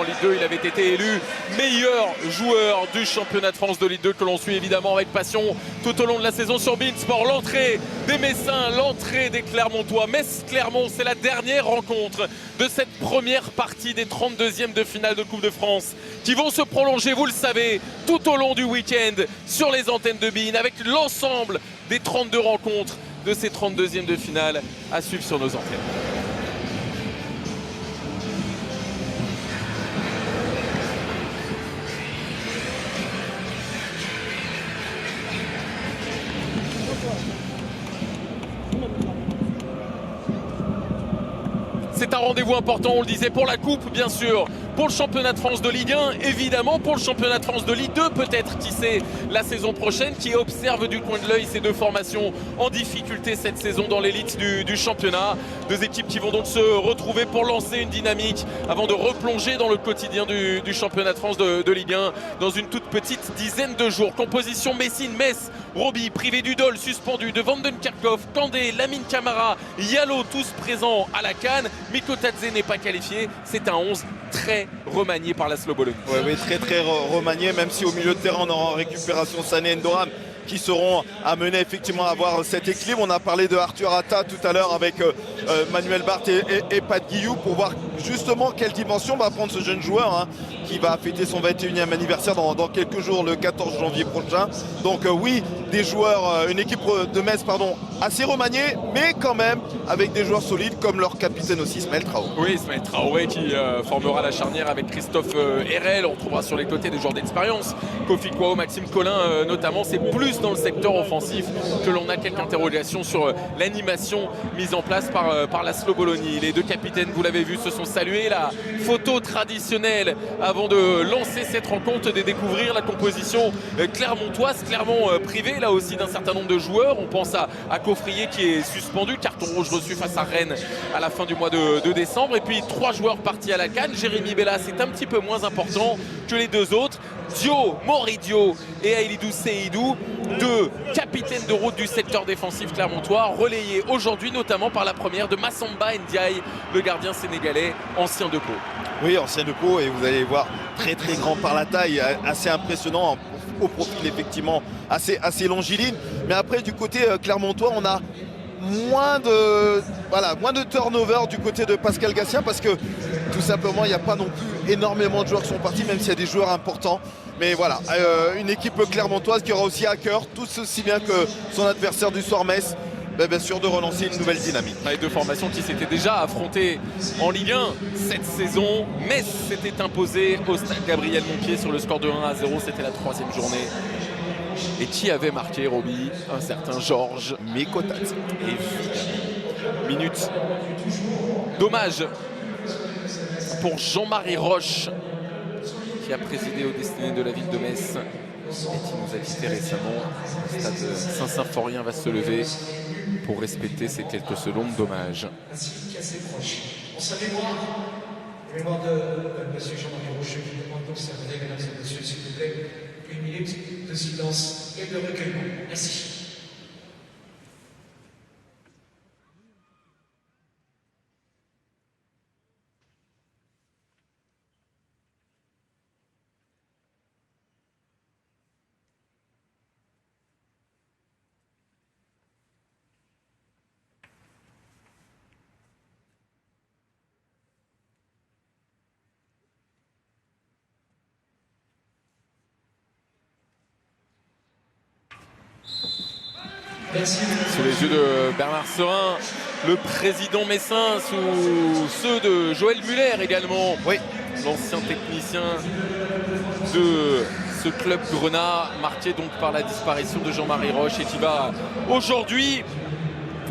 en Ligue 2. Il avait été élu meilleur joueur du championnat de France de Ligue 2 que l'on suit évidemment avec passion tout au long de la saison sur beIN Sport. L'entrée des Messins, l'entrée des Clermontois. Metz-Clermont, c'est la dernière rencontre de cette première partie des 32e de finale de Coupe de France qui vont se prolonger, vous le savez, tout au long du week-end sur les antennes de beIN avec l'ensemble des 32 rencontres de ces 32e de finale à suivre sur nos antennes. C'est un rendez-vous important, on le disait, pour la Coupe, bien sûr, pour le championnat de France de Ligue 1, évidemment, pour le championnat de France de Ligue 2, peut-être, qui sait, la saison prochaine, qui observe du coin de l'œil ces deux formations en difficulté cette saison dans l'élite du championnat. Deux équipes qui vont donc se retrouver pour lancer une dynamique avant de replonger dans le quotidien du championnat de France de Ligue 1 dans une toute petite dizaine de jours. Composition Messine, Metz, Roby, privé d'Udol, suspendu, de Vandenkerkhoff, Kandé, Lamine Camara, Yalo, tous présents à la CAN. Mikotadze n'est pas qualifié, c'est un 11 très remanié par la Bologna. Oui, très remanié, même si au milieu de terrain on aura en récupération Sané et Ndoram qui seront amenés effectivement à avoir cet équilibre. On a parlé de Arthur Atta tout à l'heure avec Manuel Barthes et Pat Guillou pour voir justement quelle dimension va prendre ce jeune joueur qui va fêter son 21e anniversaire dans quelques jours, le 14 janvier prochain. Donc oui, des joueurs, une équipe de Metz assez remaniée, mais quand même avec des joueurs solides comme leur capitaine aussi, Ismaël Traoré. Oui, Ismaël Traoré qui formera la charnière avec Christophe Herrel. On retrouvera sur les côtés des joueurs d'expérience, Kofi Kwao, Maxime Collin notamment. C'est plus dans le secteur offensif que l'on a quelques interrogations sur l'animation mise en place par la Bologna. Les deux capitaines, vous l'avez vu, se sont salués. La photo traditionnelle avant de lancer cette rencontre, de découvrir la composition clermontoise. Clermont privé là aussi d'un certain nombre de joueurs. On pense à Coffrier qui est suspendu, carton rouge reçu face à Rennes à la fin du mois de décembre. Et puis 3 joueurs partis à la CAN. Jérémy Bella, c'est un petit peu moins important que les deux autres. Dio, Moridio et Aïlidou Seydou, deux capitaines de route du secteur défensif clermontois, relayés aujourd'hui notamment par la première de Massamba Ndiaye, le gardien sénégalais, ancien de Pau. Oui, ancien de Pau, et vous allez voir très grand par la taille, assez impressionnant, au profil effectivement assez longiligne. Mais après du côté clermontois, on a moins de turnover du côté de Pascal Gatien parce que tout simplement il n'y a pas non plus énormément de joueurs qui sont partis, même s'il y a des joueurs importants. Mais voilà, une équipe clermontoise qui aura aussi à cœur, tout aussi bien que son adversaire du soir Metz, bien sûr de relancer une nouvelle dynamique. Les deux formations qui s'étaient déjà affrontées en Ligue 1 cette saison. Metz s'était imposé au stade Gabriel Montpied sur le score de 1-0, c'était la 3e journée. Et qui avait marqué, Roby? Un certain Georges Mikotadze. Minute. Dommage pour Jean-Marie Roche, qui a présidé aux destinées de la ville de Metz et qui nous a quittés récemment. Le stade Saint-Symphorien va se lever pour respecter ces quelques secondes d'hommage. On sa mémoire, la mémoire de M. Jean-Marie Roche, qui demande donc s'arrêter, mesdames et messieurs, s'il vous plaît, une minute de silence et de recueillement. Merci. Sous les yeux de Bernard Serin, le président messin, sous ceux de Joël Muller également, oui, l'ancien technicien de ce club grenat, marqué donc par la disparition de Jean-Marie Roche et qui va aujourd'hui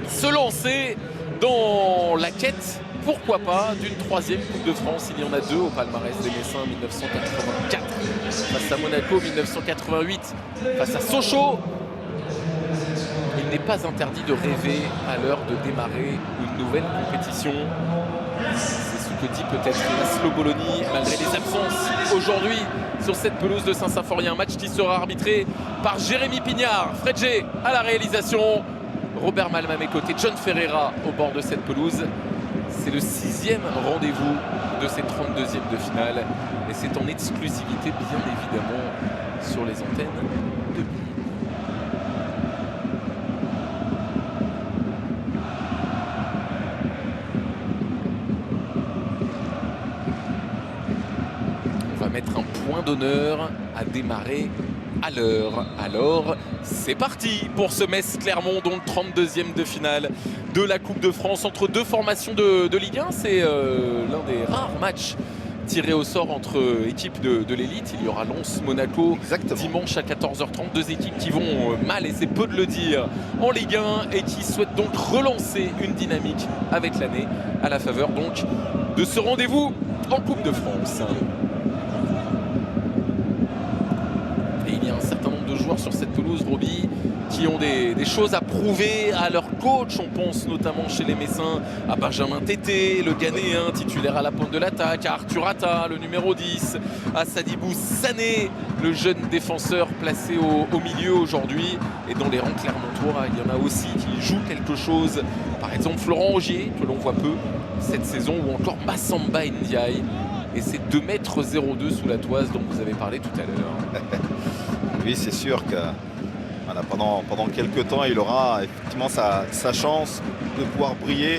se lancer dans la quête, pourquoi pas, d'une 3e Coupe de France. Il y en a 2 au palmarès des Messins, 1984 face à Monaco, 1988 face à Sochaux. Il n'est pas interdit de rêver à l'heure de démarrer une nouvelle compétition. C'est ce que dit peut-être la Bologna malgré les absences aujourd'hui sur cette pelouse de Saint-Symphorien. Un match qui sera arbitré par Jérémy Pignard. Fredjé à la réalisation. Robert Malm à mes côtés, John Ferreira au bord de cette pelouse. C'est le 6e rendez-vous de ces 32e de finale. Et c'est en exclusivité, bien évidemment, sur les antennes de Bein. On va mettre un point d'honneur à démarrer à l'heure. Alors, c'est parti pour ce Metz-Clermont, donc 32e de finale de la Coupe de France entre deux formations de Ligue 1. C'est l'un des rares matchs tirés au sort entre équipes de l'élite. Il y aura Lens-Monaco dimanche à 14h30. Deux équipes qui vont mal, et c'est peu de le dire, en Ligue 1 et qui souhaitent donc relancer une dynamique avec l'année à la faveur donc de ce rendez-vous en Coupe de France. Il y a un certain nombre de joueurs sur cette pelouse, Roby, qui ont des choses à prouver à leur coach. On pense notamment chez les Messins à Benjamin Tété, le Ghanéen titulaire à la pointe de l'attaque, à Arthur Atta, le numéro 10, à Sadibou Sané, le jeune défenseur placé au milieu aujourd'hui. Et dans les rangs clermontois, il y en a aussi qui jouent quelque chose. Par exemple, Florent Ogier, que l'on voit peu cette saison, ou encore Massamba Ndiaye. Et c'est 2,02 m sous la toise dont vous avez parlé tout à l'heure. Oui, c'est sûr que voilà, pendant quelques temps, il aura effectivement sa chance de pouvoir briller.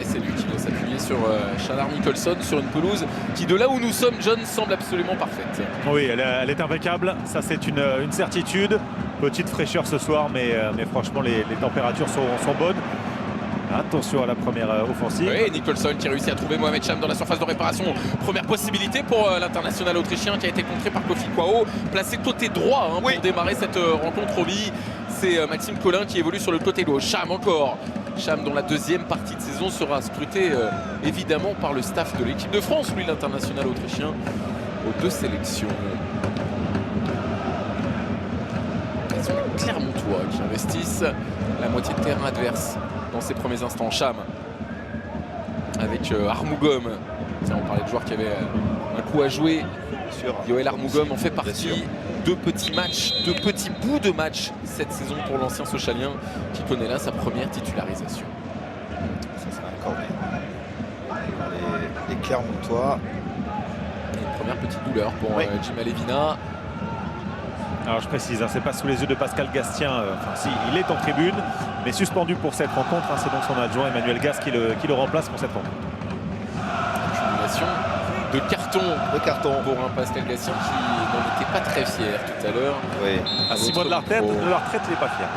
Et c'est lui qui doit s'appuyer sur Chalard Nicholson sur une pelouse qui, de là où nous sommes, John, semble absolument parfaite. Oui, elle est impeccable, ça c'est une certitude. Petite fraîcheur ce soir, mais franchement les températures sont bonnes. Attention à la première offensive. Oui, Nicholson qui réussit à trouver Mohamed Cham dans la surface de réparation. Première possibilité pour l'international autrichien qui a été contré par Kofi Kwao. Placé côté droit pour démarrer cette rencontre. Roby, c'est Maxime Collin qui évolue sur le côté gauche. Cham encore. Cham dont la deuxième partie de saison sera scrutée évidemment par le staff de l'équipe de France, lui l'international autrichien, aux deux sélections. Ce sont les Clermontois qui investissent la moitié de terrain adverse dans ses premiers instants. Cham avec Armougom. On parlait de joueurs qui avaient un coup à jouer. Yoel Armougom en fait partie. Deux petits matchs, deux petits bouts de match cette saison pour l'ancien Sochalien qui connaît là sa première titularisation. Ça sera encore les Clermontois. Et une première petite douleur pour Jim Alevina. Alors je précise, c'est pas sous les yeux de Pascal Gastien, enfin si, il est en tribune, mais suspendu pour cette rencontre. C'est donc son adjoint Emmanuel Gas qui le remplace pour cette rencontre. Accumulation de carton pour un Pascal Gastien qui n'en était pas très fier tout à l'heure. Oui. À 6 mois de la retraite, il n'est pas fier.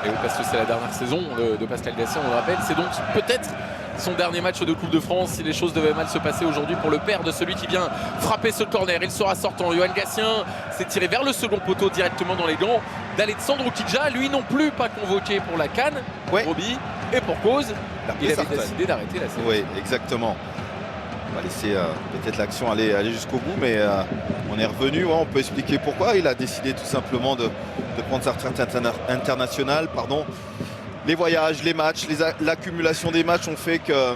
Et oui, parce que c'est la dernière saison de Pascal Gastien, on le rappelle. C'est donc peut-être son dernier match de Coupe de France si les choses devaient mal se passer aujourd'hui pour le père de celui qui vient frapper ce corner. Il sera sortant. Johan Gatien s'est tiré vers le second poteau directement dans les gants d'Alessandro Kidja, lui non plus pas convoqué pour la CAN. Roby, et pour cause, il avait décidé d'arrêter la série. Oui, exactement. On va laisser peut-être l'action aller jusqu'au bout, mais on est revenu. On peut expliquer pourquoi. Il a décidé tout simplement de prendre sa retraite internationale. Les voyages, les matchs, l'accumulation des matchs ont fait que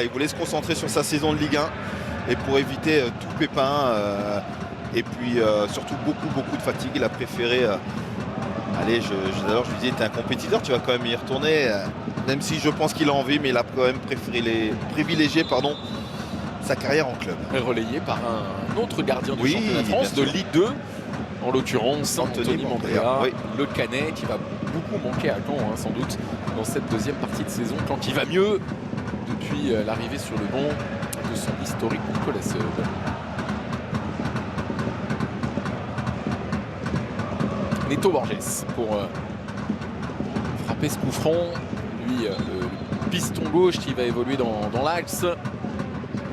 il voulait se concentrer sur sa saison de Ligue 1 et pour éviter tout pépin et puis surtout beaucoup de fatigue. Il a préféré allez, alors je lui disais, t'es un compétiteur, tu vas quand même y retourner, même si je pense qu'il a envie, mais il a quand même préféré privilégier sa carrière en club. Relayé par un autre gardien du championnat de France de Ligue 2, en l'occurrence Anthony Mandrea, le Canet qui va beaucoup manquer à Caen sans doute dans cette deuxième partie de saison, quand il va mieux depuis l'arrivée sur le banc de son historique Nicolas Seul. Neto Borges pour frapper ce coup franc, lui le piston gauche qui va évoluer dans l'axe.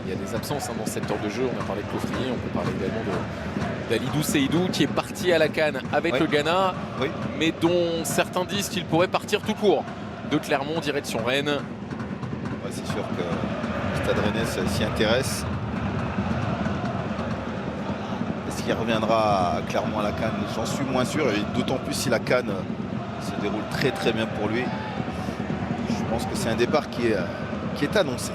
Il y a des absences dans cette heure de jeu. On a parlé de Coffrier, on peut parler également d'Alidou Seydou qui est parti à la CAN avec le Ghana, mais dont certains disent qu'il pourrait partir tout court de Clermont direction Rennes. C'est sûr que le Stade Rennais s'y intéresse. Est-ce qu'il reviendra clairement à la CAN? J'en suis moins sûr, et d'autant plus si la CAN se déroule très bien pour lui. Je pense que c'est un départ qui est annoncé.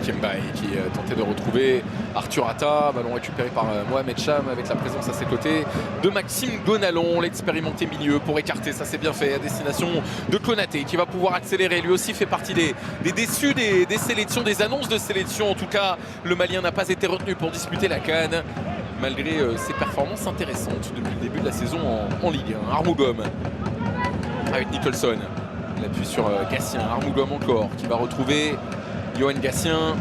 Malik Mbaye qui tentait de retrouver Arthur Atta. Ballon récupéré par Mohamed Cham avec la présence à ses côtés de Maxime Gonalon, l'expérimenté milieu pour écarter. Ça c'est bien fait à destination de Konaté qui va pouvoir accélérer. Lui aussi fait partie des déçus des sélections, des annonces de sélection. En tout cas, le Malien n'a pas été retenu pour disputer la CAN malgré ses performances intéressantes depuis le début de la saison en Ligue 1. Armougom avec Nicholson. Il appuie sur Gatien. Armougom encore qui va retrouver Yoann Gatien.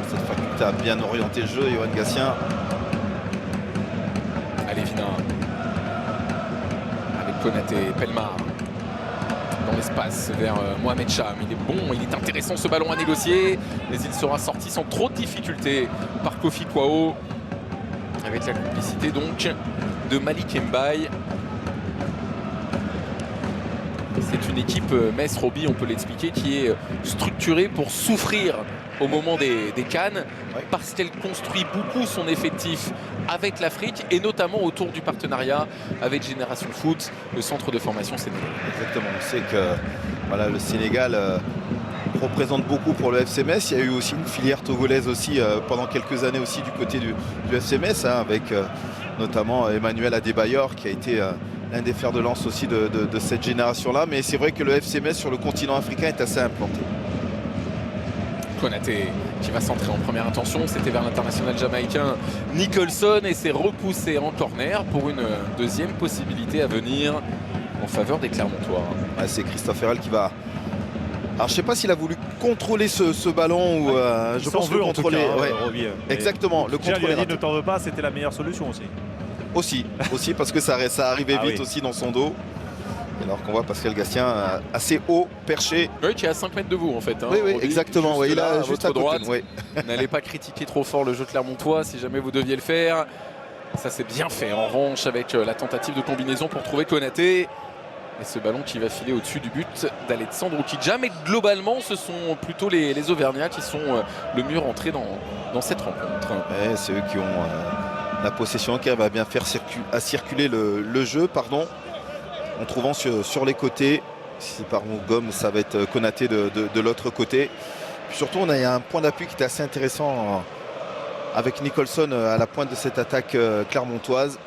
Cette faculté à bien orienter le jeu, Yoann Gatien. Alevina avec Konaté, Pellemard dans l'espace vers Mohamed Cham. Il est bon, il est intéressant ce ballon à négocier, mais il sera sorti sans trop de difficulté par Kofi Kouao avec la complicité donc de Malik Mbaye. C'est une équipe, Metz Roby, on peut l'expliquer, qui est structurée pour souffrir au moment des CAN, parce qu'elle construit beaucoup son effectif avec l'Afrique et notamment autour du partenariat avec Génération Foot, le centre de formation sénégalais. Exactement, on sait que voilà, le Sénégal représente beaucoup pour le FC Metz. Il y a eu aussi une filière togolaise aussi pendant quelques années aussi du côté du FC Metz, hein, avec notamment Emmanuel Adebayor qui a été l'un des fers de lance aussi de cette génération-là. Mais c'est vrai que le FC Metz sur le continent africain est assez implanté. Konaté qui va centrer en première intention, c'était vers l'international jamaïcain Nicholson et c'est repoussé en corner pour une deuxième possibilité à venir en faveur des Clermontois. Ouais, c'est Christophe Herrel qui va... Alors je ne sais pas s'il a voulu contrôler ce ballon ou je pense le contrôler. Exactement, le contrôler. Il a dit ne t'en veux pas, c'était la meilleure solution aussi. Aussi parce que ça arrivait vite aussi dans son dos. Alors qu'on voit Pascal Gatien assez haut, perché. Oui, qui est à 5 mètres de vous en fait. Hein, oui, Roby, exactement. Juste il a juste à droite. Oui. N'allez pas critiquer trop fort le jeu clermontois si jamais vous deviez le faire. Ça c'est bien fait en revanche avec la tentative de combinaison pour trouver Konaté. Et ce ballon qui va filer au-dessus du but d'Alexandre Oukidja. Mais globalement, ce sont plutôt les Auvergnats qui sont le mieux rentrés dans cette rencontre. Ouais, c'est eux qui ont la possession, qui va bien faire circuler le jeu. En trouvant sur les côtés, si c'est par Gomme, ça va être Konaté de l'autre côté. Puis surtout, on a un point d'appui qui était assez intéressant avec Nicholson à la pointe de cette attaque clermontoise.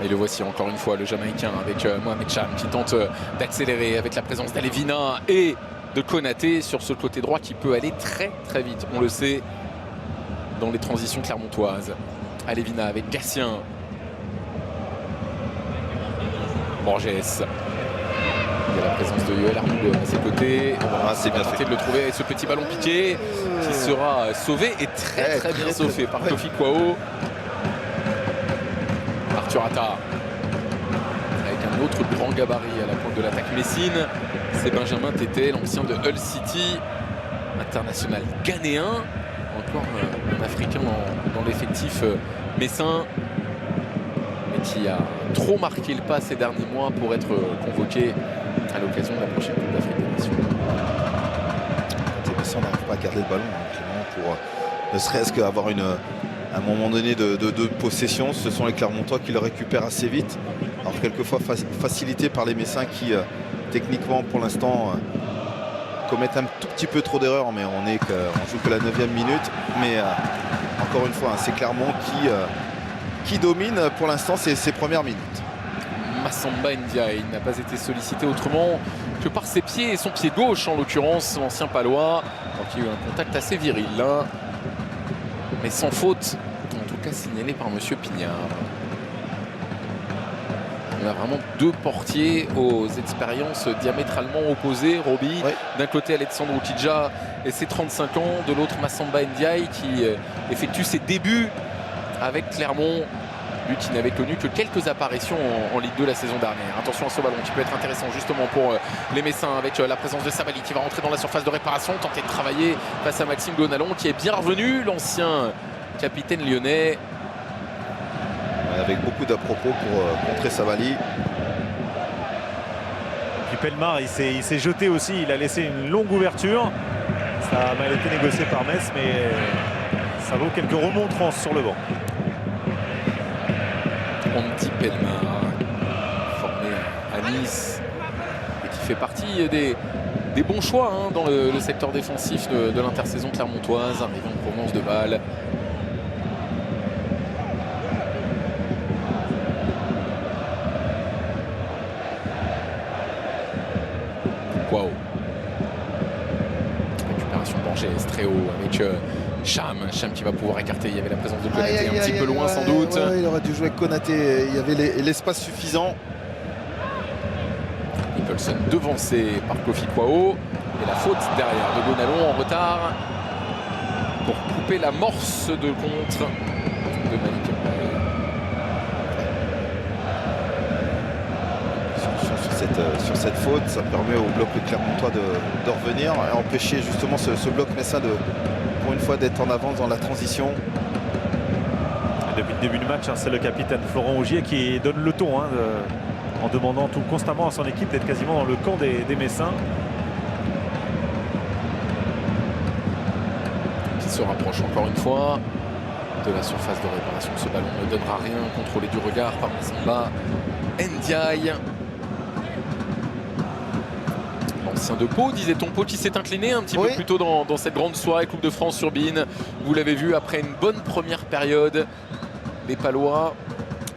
Et le voici encore une fois, le Jamaïcain avec Mohamed Cham qui tente d'accélérer avec la présence d'Alevina et de Konaté sur ce côté droit qui peut aller très très vite. On le sait dans les transitions clermontoises. Alevina avec Gatien. Borges. Il y a la présence de Yoel Armougom à ses côtés. C'est bien fait de le trouver avec ce petit ballon piqué qui sera sauvé et très bien sauvé par Kofi Kouao. Arthur Atta avec un autre grand gabarit à la pointe de l'attaque messine. C'est Benjamin Tété, l'ancien de Hull City, international ghanéen. Encore un Africain dans l'effectif messin, mais qui a trop marqué le pas ces derniers mois pour être convoqué à l'occasion de la prochaine Coupe d'Afrique des Nations. On n'arrive pas à garder le ballon pour ne serait-ce qu'avoir un moment donné de possession. Ce sont les Clermontois qui le récupèrent assez vite. Alors quelquefois facilité par les Messins qui techniquement pour l'instant commettent un tout petit peu trop d'erreurs, mais on joue que la 9e minute. Mais encore une fois, c'est Clermont qui domine pour l'instant ses premières minutes. Massamba Ndiaye n'a pas été sollicité autrement que par ses pieds et son pied gauche en l'occurrence, l'ancien palois. Donc il y a eu un contact assez viril là, mais sans faute, en tout cas signalé par monsieur Pignard. Il y a vraiment deux portiers aux expériences diamétralement opposées. Roby, d'un côté Alexandre Oukidja et ses 35 ans, de l'autre Massamba Ndiaye qui effectue ses débuts avec Clermont. Lui qui n'avait connu que quelques apparitions en Ligue 2 la saison dernière. Attention à ce ballon qui peut être intéressant justement pour les Messins avec la présence de Sabali qui va rentrer dans la surface de réparation, tenter de travailler face à Maxime Gonalon qui est bien revenu, l'ancien capitaine lyonnais. Avec beaucoup d'à-propos pour contrer Sabali. Et puis Pellemard, il s'est jeté aussi, il a laissé une longue ouverture. Ça a mal été négocié par Metz, mais ça vaut quelques remontrances sur le banc. Andy Pellemard, formé à Nice et qui fait partie des des bons choix hein, dans le secteur défensif de l'intersaison clermontoise, arrivé en provenance de Bâle. Wow. Récupération de Borges, très haut avec Cham qui va pouvoir écarter. Il y avait la présence de Konaté un petit peu loin sans doute. Ouais, il aurait dû jouer avec Konaté, il y avait l'espace suffisant. Nicholson devancé par Kofi Kwao. Et la faute derrière de Gonalon en retard pour couper l'amorce de contre de Malik Mbaye. Sur cette faute, ça permet au bloc clermontois de revenir et empêcher justement ce bloc messin pour une fois d'être en avance dans la transition. Depuis le début du match, c'est le capitaine Florent Augier qui donne le ton en demandant constamment à son équipe d'être quasiment dans le camp des Messins. Qui se rapproche encore une fois de la surface de réparation. Ce ballon ne donnera rien, contrôlé du regard par Samba Ndiaye. L'ancien de Pau, disait-on, Pau qui s'est incliné un petit peu plus tôt dans cette grande soirée Coupe de France sur Bein. Vous l'avez vu, après une bonne première période, les Palois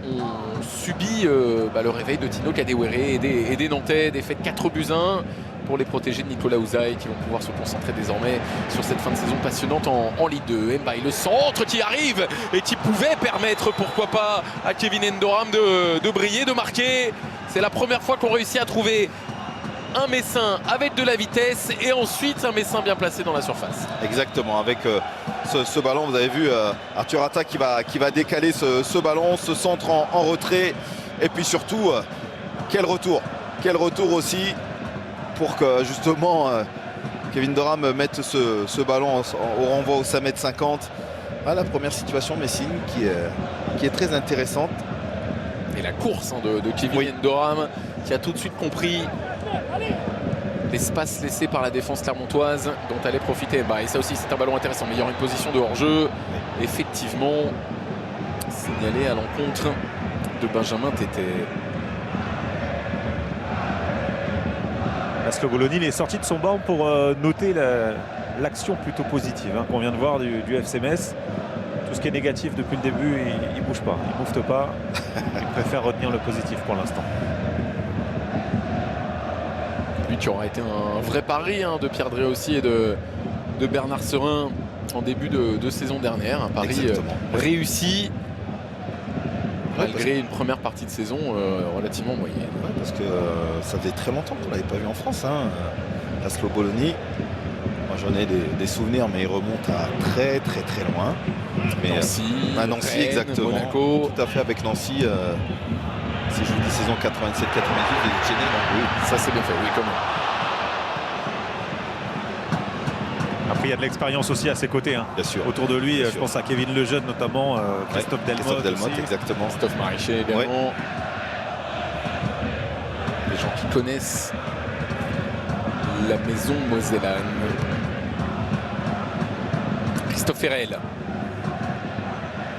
ont subi le réveil de Tino Kadewere et des Nantais, défaite 4-1 pour les protégés de Nicolas Ouzaï qui vont pouvoir se concentrer désormais sur cette fin de saison passionnante en Ligue 2. Mbaye, le centre qui arrive et qui pouvait permettre, pourquoi pas, à Kevin Endoram de briller, de marquer. C'est la première fois qu'on réussit à trouver un Messin avec de la vitesse et ensuite un Messin bien placé dans la surface. Exactement, avec ce ballon, vous avez vu Arthur Atta qui va décaler ce ballon, ce centre en retrait, et puis surtout quel retour aussi pour que justement Kevin Doram mette ce ballon au renvoi au 5,50 m. La première situation Messine qui est très intéressante. Et la course de Kevin Endoram qui a tout de suite compris l'espace laissé par la défense clermontoise dont allait profiter. Et ça aussi c'est un ballon intéressant, mais il y aura une position de hors-jeu. Effectivement, signalé à l'encontre de Benjamin Tété. Laszlo Goloni est sorti de son banc pour noter l'action plutôt positive qu'on vient de voir du FC Metz. Tout ce qui est négatif depuis le début, il ne bouge pas, il ne moufte pas. Il préfère retenir le positif pour l'instant. Lui qui aura été un vrai pari de Pierre Drey aussi et de Bernard Serin en début de saison dernière. Un pari réussi malgré une première partie de saison relativement moyenne. Ouais, parce que ça faisait très longtemps qu'on ne l'avait pas vu en France. Laszlo Goloni, moi j'en ai des souvenirs, mais il remonte à très loin. Mais Nancy, Nancy Rennes, exactement. Monaco. Tout à fait, avec Nancy. Si je vous dis saison 87-88, oui, ça c'est bien fait, oui, quand même. Après, il y a de l'expérience aussi à ses côtés. Bien sûr. Autour de lui, je pense à Kevin Lejeune notamment, Christophe Delmotte, exactement. Christophe Marichet également. Les gens qui connaissent la maison mosellane. Christophe Ferrel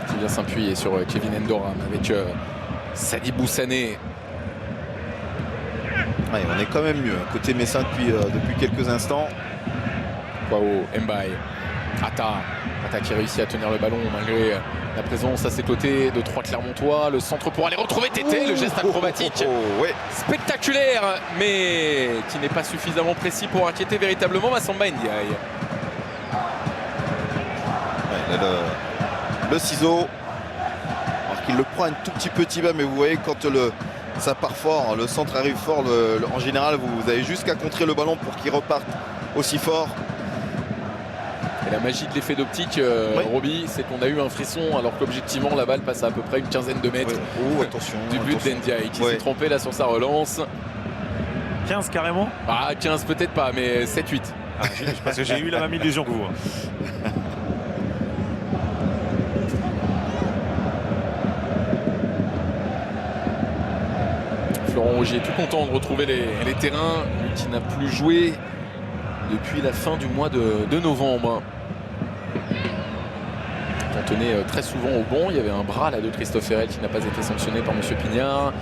qui vient s'appuyer sur Kevin Endoram avec Sadi Boussané. On est quand même mieux côté Messin depuis quelques instants. Kwao, Mbaye, Atta qui réussit à tenir le ballon malgré la présence à ses côtés de trois Clermontois. Le centre pour aller retrouver Tété, le geste acrobatique spectaculaire, mais qui n'est pas suffisamment précis pour inquiéter véritablement Massamba Ndiaye. Le ciseau, alors qu'il le prend un tout petit bas, mais vous voyez quand ça part fort, le centre arrive fort, en général vous avez juste qu'à contrer le ballon pour qu'il reparte aussi fort. Et la magie de l'effet d'optique, Roby, c'est qu'on a eu un frisson alors qu'objectivement la balle passe à peu près une quinzaine de mètres attention, du but d'Ndiaye qui s'est trompé là sur sa relance. 15 carrément? 15 peut-être pas, mais 7-8. Parce que j'ai eu la même illusion que vous. Florent Augier est tout content de retrouver les terrains, lui qui n'a plus joué depuis la fin du mois de novembre. On tenait très souvent au banc, il y avait un bras là de Christophe Ferrel qui n'a pas été sanctionné par M. Pignard.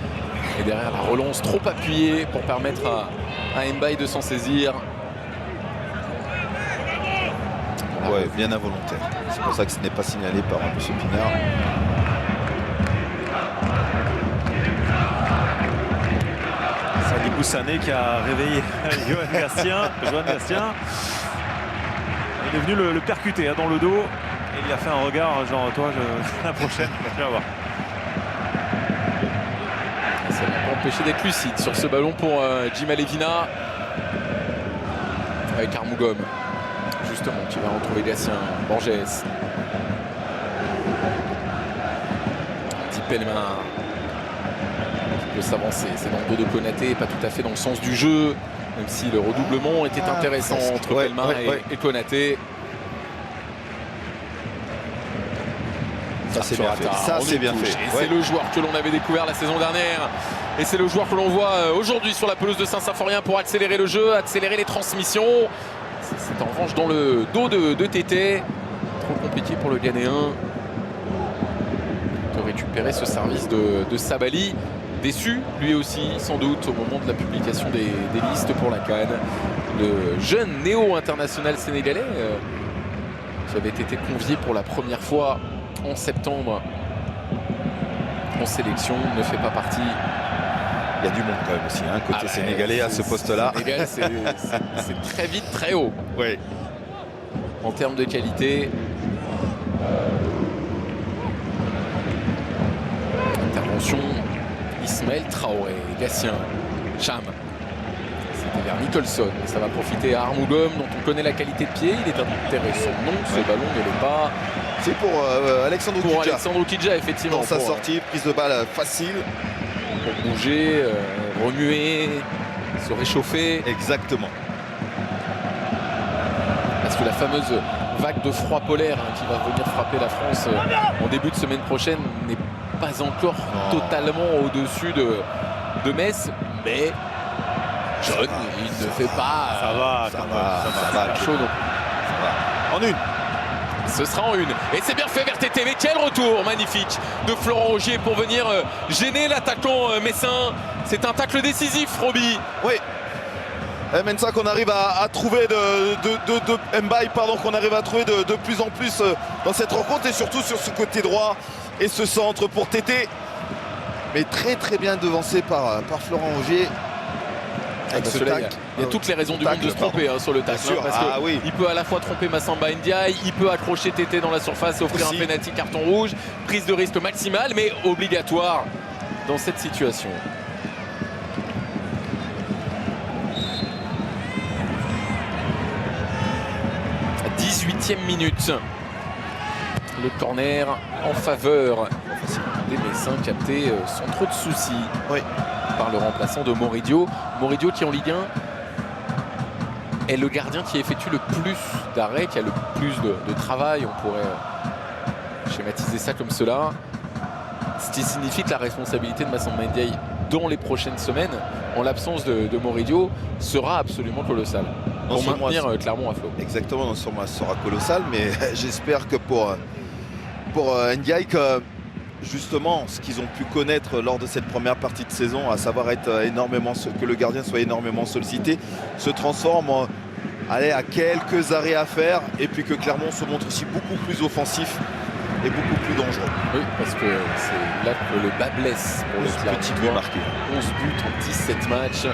Et derrière la relance trop appuyée pour permettre à Mbaye de s'en saisir. Ouais, bien involontaire. C'est pour ça que ce n'est pas signalé par M. Pinard. Salibou Sané qui a réveillé Johan Gastien. Il est venu le percuter dans le dos et il a fait un regard genre toi la prochaine, tu vas voir. Ça n'a pas empêché d'être lucide sur ce ballon pour Jim Alevina avec Armougom justement qui va retrouver Gatien. Borges, petit Pellemin qui peut s'avancer, c'est dans le dos de Konaté, pas tout à fait dans le sens du jeu, même si le redoublement était intéressant entre Pellemin et Konaté. Ça c'est bien fait. Ça c'est bien fait. Et c'est le joueur que l'on avait découvert la saison dernière. Et c'est le joueur que l'on voit aujourd'hui sur la pelouse de Saint-Symphorien pour accélérer le jeu, accélérer les transmissions. C'est en revanche dans le dos de Tété. Trop compliqué pour le Ghanéen de récupérer ce service de Sabali. Déçu, lui aussi, sans doute, au moment de la publication des listes pour la CAN. Le jeune néo-international sénégalais qui avait été convié pour la première fois en septembre en sélection ne fait pas partie. Il y a du monde quand même aussi, côté sénégalais à ce poste-là. Sénégal, c'est très vite, très haut. Oui. En termes de qualité. Intervention, Ismaël Traoré, Gatien, Cham. C'était vers Nicholson. Ça va profiter à Armougom, dont on connaît la qualité de pied. Il est intéressant. Non, ce ballon ne l'est pas. C'est pour Alexandre Kidja. Pour Alexandre Kidja, effectivement. Dans sa sortie, prise de balle facile. Pour bouger, remuer, se réchauffer. Exactement. Parce que la fameuse vague de froid polaire qui va venir frapper la France en début de semaine prochaine n'est pas encore totalement au-dessus de Metz. Mais John, il ne fait pas... Ça va. Chaud, donc. En une. Ce sera en une. Et c'est bien fait vers Tété. Mais quel retour magnifique de Florent Ogier pour venir gêner l'attaquant messin. C'est un tacle décisif, Roby. Oui. Mensa qu'on arrive à trouver Mbaye, qu'on arrive à trouver de plus en plus dans cette rencontre et surtout sur ce côté droit et ce centre pour Tété. Mais très très bien devancé par Florent Ogier. Avec ce tacle. Il y a toutes les raisons du monde de se tromper sur le tacle. Parce il peut à la fois tromper Massamba Ndiaye, il peut accrocher Tété dans la surface et offrir un penalty carton rouge. Prise de risque maximale, mais obligatoire dans cette situation. À 18e minute. Le corner en faveur des Messins capté sans trop de soucis. Oui. Par le remplaçant de Moridio. Moridio qui en Ligue 1 est le gardien qui effectue le plus d'arrêts, qui a le plus de travail. On pourrait schématiser ça comme cela. Ce qui signifie que la responsabilité de Massamba Ndiaye dans les prochaines semaines, en l'absence de Moridio, sera absolument colossale. Pour maintenir Clermont à flot. Exactement, non seulement sera colossal, mais j'espère que pour Ndiaye, que justement ce qu'ils ont pu connaître lors de cette première partie de saison, à savoir que le gardien soit énormément sollicité, se transforme à quelques arrêts à faire et puis que Clermont se montre aussi beaucoup plus offensif et beaucoup plus dangereux. Oui, parce que c'est là que le bas blesse pour le Clermont. Petit but marqué. 11 buts en 17 matchs.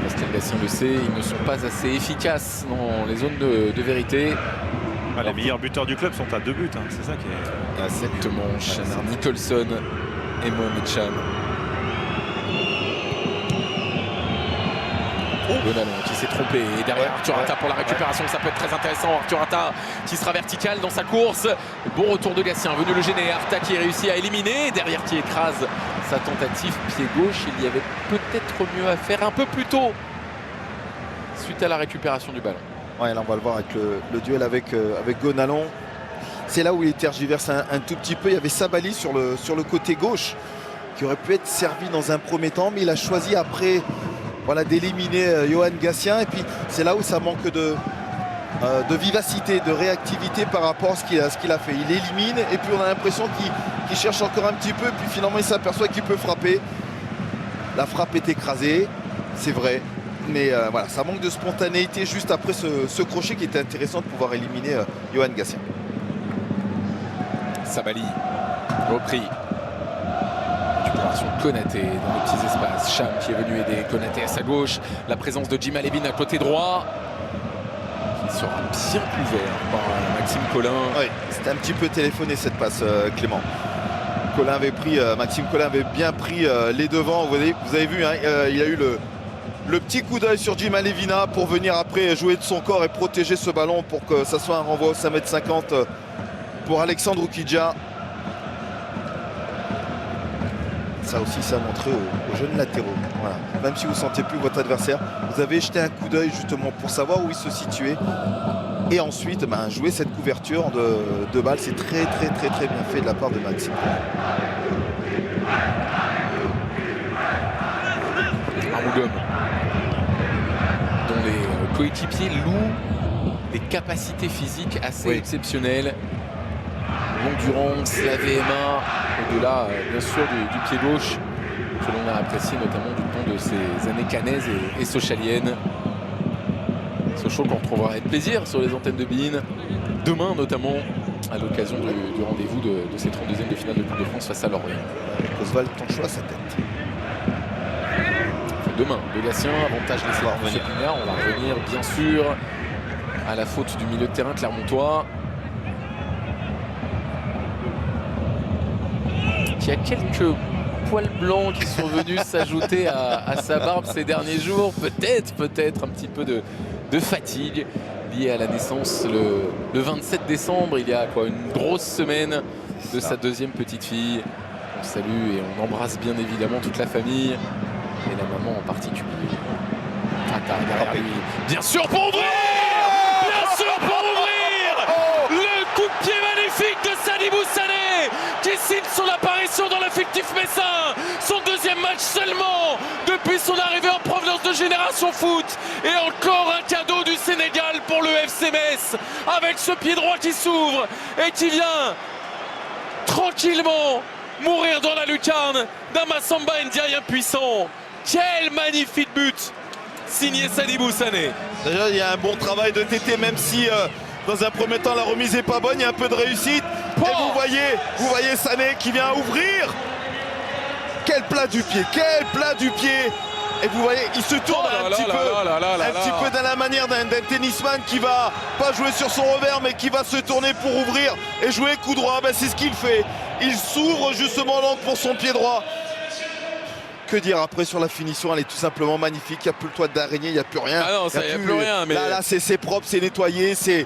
Pascal Gatien le sait, ils ne sont pas assez efficaces dans les zones de vérité. Les meilleurs buteurs du club sont à 2 buts, c'est ça qui est... Exactement, Chanard Nicholson et Mohamed Cham. Gonalon qui s'est trompé et derrière Arthur Atta pour la récupération, ça peut être très intéressant. Arthur Atta qui sera vertical dans sa course. Bon retour de Gatien, venu le gêner. Arta qui réussit à éliminer, derrière qui écrase sa tentative pied gauche. Il y avait peut-être mieux à faire un peu plus tôt suite à la récupération du ballon. Ouais, là on va le voir avec le duel avec Gonalon. C'est là où il tergiverse un tout petit peu. Il y avait Sabali sur le côté gauche qui aurait pu être servi dans un premier temps, mais il a choisi après d'éliminer Johan Gatien. Et puis c'est là où ça manque de vivacité, de réactivité par rapport à ce qu'il a fait. Il élimine et puis on a l'impression qu'il cherche encore un petit peu. Puis finalement il s'aperçoit qu'il peut frapper. La frappe est écrasée, c'est vrai. Mais voilà, ça manque de spontanéité juste après ce crochet qui était intéressant de pouvoir éliminer Yohan Gassien. Sabali, repris. Récupération Konaté dans les petits espaces. Cham qui est venu aider Konaté à sa gauche. La présence de Jim Alevin à côté droit. Qui sera bien couvert par Maxime Collin. Oui, c'était un petit peu téléphoné cette passe, Clément. Maxime Collin avait bien pris les devants. Vous avez vu, hein, il a eu le petit coup d'œil sur Jim Alevina pour venir après jouer de son corps et protéger ce ballon pour que ça soit un renvoi au 5,50 m pour Alexandre Oukidja. Ça aussi, ça a montré aux jeunes latéraux. Voilà. Même si vous ne sentiez plus votre adversaire, vous avez jeté un coup d'œil justement pour savoir où il se situait. Et ensuite, jouer cette couverture de balle, c'est très bien fait de la part de Maxime. Armougom, dont les coéquipiers louent des capacités physiques assez exceptionnelles. L'endurance, la VMA, au-delà bien sûr du pied gauche, que l'on a apprécié notamment du temps de ces années canaises et sochaliennes. Sochaux qu'on retrouvera avec plaisir sur les antennes de beIN demain, notamment à l'occasion du rendez-vous de ces 32e de finale de Coupe de France face à Lorient. Oswald Tanchois, sa tête. Demain, de Gatien, avantage laissé par M. Pignard. On va revenir bien sûr à la faute du milieu de terrain clermontois, qui a quelques poils blancs qui sont venus s'ajouter à sa barbe ces derniers jours. Peut-être un petit peu de fatigue liée à la naissance le 27 décembre. Il y a une grosse semaine de sa deuxième petite fille. On salue et on embrasse bien évidemment toute la famille et la maman en particulier. Derrière lui. Bien sûr pour ouvrir! Bien sûr pour ouvrir! Le coup de pied magnifique de Sadibou Sané qui signe son apparition dans l'effectif messin. Son deuxième match seulement depuis son arrivée en provenance de Génération Foot. Et encore un cadeau du Sénégal pour le FC Metz avec ce pied droit qui s'ouvre et qui vient tranquillement mourir dans la lucarne d'un Massamba Ndiaye impuissant. Quel magnifique but signé Sadibou Sané. Déjà, il y a un bon travail de Tété, même si dans un premier temps la remise n'est pas bonne, il y a un peu de réussite. Et vous voyez Sané qui vient ouvrir. Quel plat du pied, Et vous voyez, il se tourne un petit peu dans la manière d'un tennisman qui va pas jouer sur son revers, mais qui va se tourner pour ouvrir et jouer coup droit. C'est ce qu'il fait. Il s'ouvre justement l'angle pour son pied droit. Que dire après sur la finition? Elle est tout simplement magnifique. Il n'y a plus le toit d'araignée, il n'y a plus rien. Ah non, il n'y a plus rien. Mais... Là c'est propre, c'est nettoyé, c'est...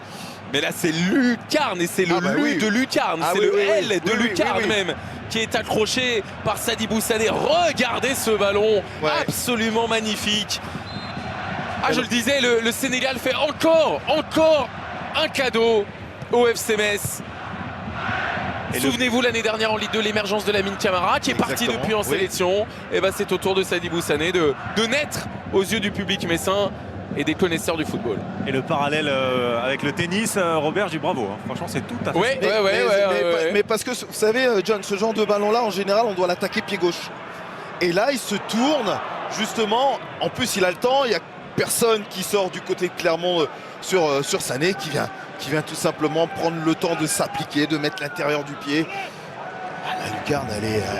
Mais là, c'est lucarne et c'est le de lucarne. C'est le L de lucarne même qui est accroché par Sadibou Sané. Regardez ce ballon absolument magnifique. Je le disais, le Sénégal fait encore un cadeau au FC Metz. Souvenez-vous l'année dernière en Ligue 2, l'émergence de Lamine Camara qui est parti depuis en sélection. Et c'est au tour de Sadibou Sané de naître aux yeux du public messin et des connaisseurs du football. Et le parallèle avec le tennis, Robert, je dis bravo. Franchement, c'est tout à fait. Mais parce que vous savez, John, ce genre de ballon-là, en général, on doit l'attaquer pied gauche. Et là, il se tourne justement. En plus, il a le temps. Il n'y a personne qui sort du côté de Clermont sur Sané qui vient tout simplement prendre le temps de s'appliquer, de mettre l'intérieur du pied. La lucarne,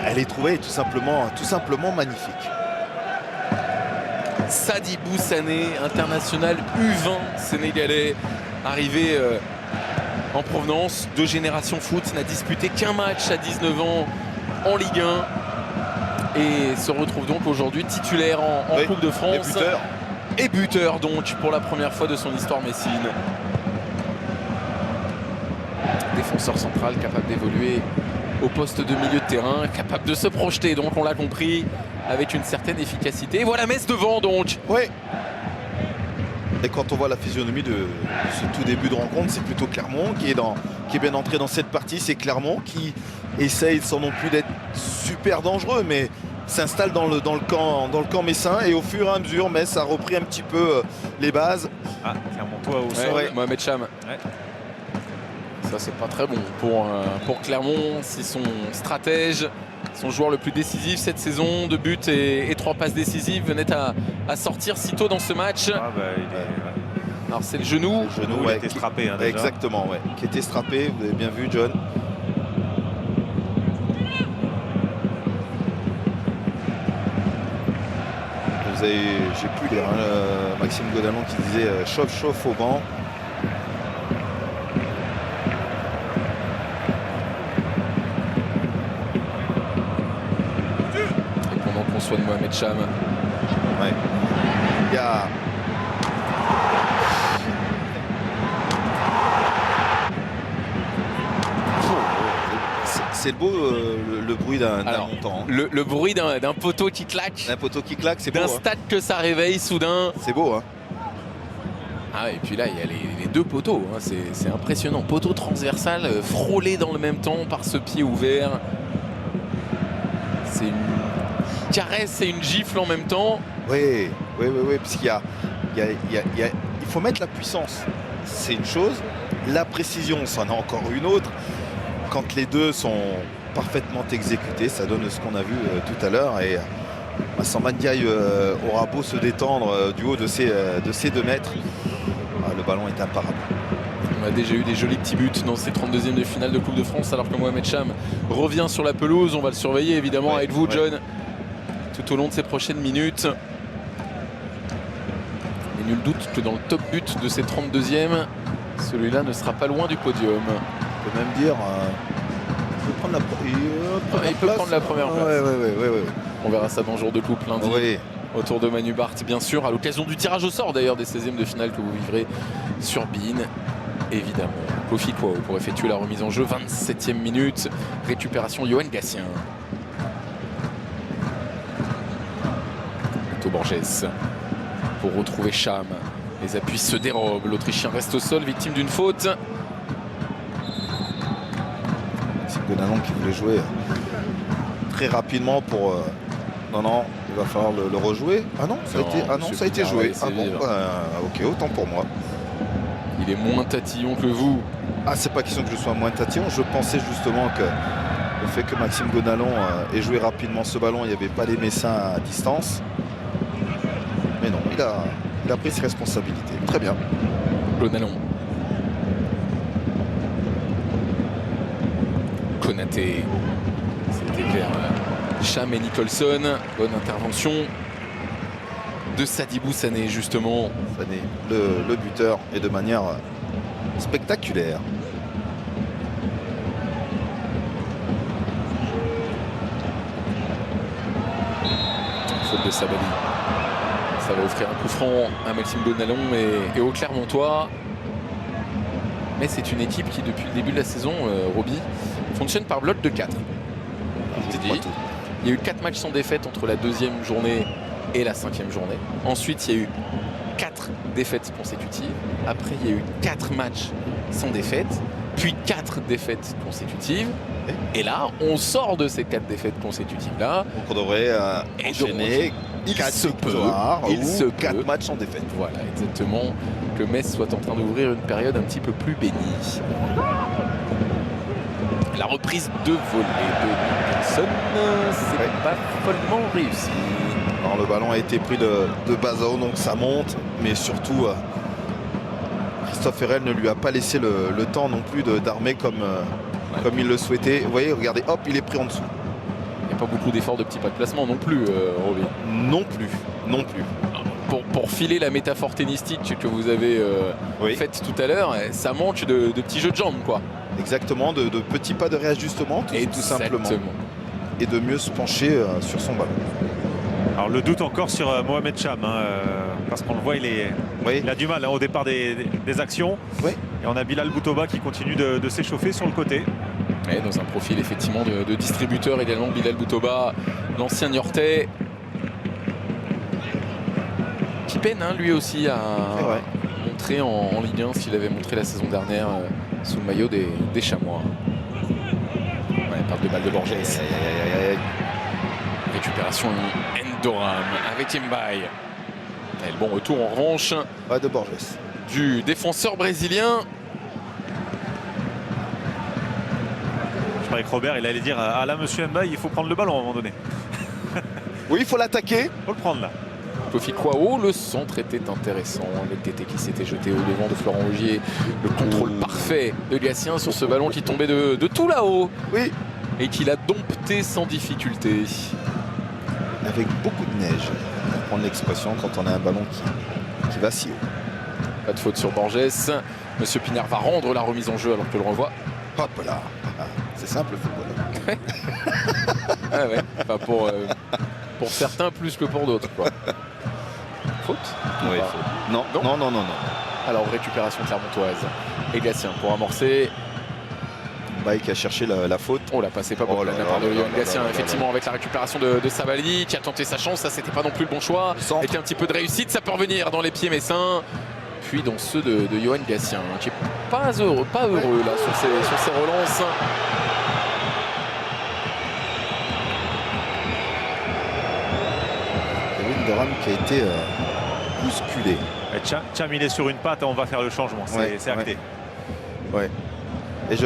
elle est trouvée tout simplement magnifique. Sadibou Sané, international U20 sénégalais, arrivé en provenance de Génération Foot, n'a disputé qu'un match à 19 ans en Ligue 1 et se retrouve donc aujourd'hui titulaire en Coupe de France. Et buteur donc pour la première fois de son histoire messine. Défenseur central capable d'évoluer au poste de milieu de terrain, capable de se projeter, donc on l'a compris, avec une certaine efficacité. Et voilà Metz devant donc. Et quand on voit la physionomie de ce tout début de rencontre, c'est plutôt Clermont qui est bien entré dans cette partie. C'est Clermont qui essaye sans non plus d'être super dangereux, mais s'installe dans le camp messin. Et au fur et à mesure, Metz a repris un petit peu les bases. Clermontois au sol. Mohamed Cham. Ça c'est pas très bon pour Clermont, c'est son stratège son joueur le plus décisif cette saison, 2 buts et 3 passes décisives, venait à sortir si tôt dans ce match. Ah bah, Alors c'est le genou. Le genou, il était strappé. Hein, déjà. Exactement, ouais. Qui était strappé, vous avez bien vu, John. J'ai pu lire Maxime Godalon qui disait chauffe au banc. Et pendant qu'on soigne Mohamed Cham. Ouais. Il y a c'est beau le bruit d'un montant. Hein. Le bruit d'un poteau qui claque. Un poteau qui claque, c'est beau. D'un Hein. stade que ça réveille soudain. C'est beau, hein. Ah, et puis là, il y a les 2 poteaux. Hein. C'est impressionnant. Poteau transversal frôlé dans le même temps par ce pied ouvert. C'est une caresse et une gifle en même temps. Oui, parce il faut mettre la puissance. C'est une chose. La précision, c'en est encore une autre. Quand les deux sont parfaitement exécutés, ça donne ce qu'on a vu tout à l'heure. Et Samba Ndiaye aura beau se détendre du haut de ses 2 mètres. Le ballon est imparable. On a déjà eu des jolis petits buts dans ces 32e de finale de Coupe de France, alors que Mohamed Cham revient sur la pelouse. On va le surveiller évidemment avec vous, John, tout au long de ces prochaines minutes. Et nul doute que dans le top but de ces 32e, celui-là ne sera pas loin du podium. On peut même dire il peut prendre la première place. Ouais. On verra ça dans Jour de Coupe lundi. Oui. Autour de Manu Barthes, bien sûr, à l'occasion du tirage au sort d'ailleurs des 16e de finale que vous vivrez sur BeIN, évidemment. Kofi Kwao pour effectuer la remise en jeu, 27e minute, récupération Yoann Gatien. Beto Borges pour retrouver Cham. Les appuis se dérobent, l'Autrichien reste au sol, victime d'une faute. C'est Godalon qui voulait jouer très rapidement pour... Non, il va falloir le rejouer. Ah non, ça a été joué. Ah bon, ok, autant pour moi. Il est moins tatillon que vous. Ah, c'est pas question que je sois moins tatillon. Je pensais justement que le fait que Maxime Godalon ait joué rapidement ce ballon, il n'y avait pas les Messins à distance. Mais non, il a pris ses responsabilités. Très bien. Godalon. Konaté. C'était vers Cham et Nicholson. Bonne intervention de Sadibou Sané, justement. Sané, le buteur, et de manière spectaculaire. Faute de Sabali. Ça va offrir un coup franc à Maxime Godalon et au Clermontois. Mais c'est une équipe qui, depuis le début de la saison, Roby, fonctionne par bloc de 4. Il y a eu 4 matchs sans défaite entre la 2e journée et la 5e journée. Ensuite, il y a eu 4 défaites consécutives. Après, il y a eu 4 matchs sans défaite, puis 4 défaites consécutives. Et là, on sort de ces 4 défaites consécutives-là. Donc on devrait enchaîner 4 victoires ou 4 matchs sans défaite. Voilà, exactement. Que Metz soit en train d'ouvrir une période un petit peu plus bénie. La reprise de volée de Nicholson, c'est pas follement réussi. Alors, le ballon a été pris de bas à haut, donc ça monte. Mais surtout, Christophe Herrel ne lui a pas laissé le temps non plus d'armer comme il le souhaitait. Vous voyez, regardez, hop, il est pris en dessous. Il n'y a pas beaucoup d'efforts de petit pas de placement non plus, Roby. Non plus. Pour filer la métaphore tennistique que vous avez faite tout à l'heure, ça manque de petits jeux de jambes, quoi. Exactement, de petits pas de réajustement, tout simplement. Et de mieux se pencher sur son ballon. Alors le doute encore sur Mohamed Cham, parce qu'on le voit, il a du mal au départ des actions. Oui. Et on a Bilal Boutoba qui continue de s'échauffer sur le côté. Et dans un profil effectivement de distributeur également, Bilal Boutoba, l'ancien Niortais. Qui peine lui aussi à montrer en Ligue 1 ce qu'il avait montré la saison dernière sous le maillot des Chamois. Part de balle de Borges. Récupération Endoram avec Mbaye. Et le bon retour en revanche de Borges du défenseur brésilien. croyais que Robert, il allait dire ah là, monsieur Mbaye, il faut prendre le ballon à un moment donné. Oui, il faut l'attaquer. Il faut le prendre là. Kofi Kwao, le centre était intéressant avec Tété qui s'était jeté au devant de Florent Ogier. Le contrôle parfait de Gatien sur ce ballon qui tombait de tout là-haut. Oui. Et qu'il a dompté sans difficulté. Avec beaucoup de neige, pour prendre l'expression, quand on a un ballon qui va si haut. Pas de faute sur Borges. Monsieur Pinard va rendre la remise en jeu alors que le renvoie. Hop là. C'est simple le football. Ah ouais. Enfin, pour certains plus que pour d'autres, quoi. Faute? Oui, Pas. faute. Non, Non. non. Alors récupération clermontoise. Et Gatien pour amorcer. Baye qui a cherché la faute. On l'a passé pas beaucoup Oh de là la là part de là Yohan là Gatien, là là effectivement, là. avec la récupération de Sabali qui a tenté sa chance. Ça, c'était pas non plus le bon choix. Le centre. Avec un petit peu de réussite, ça peut revenir dans les pieds messins. Puis dans ceux de Yohan Gatien, qui est pas heureux là sur ses relances. Kevin Durham qui a été bousculé. Cham, il est sur une patte, on va faire le changement, c'est acté. Ouais. Et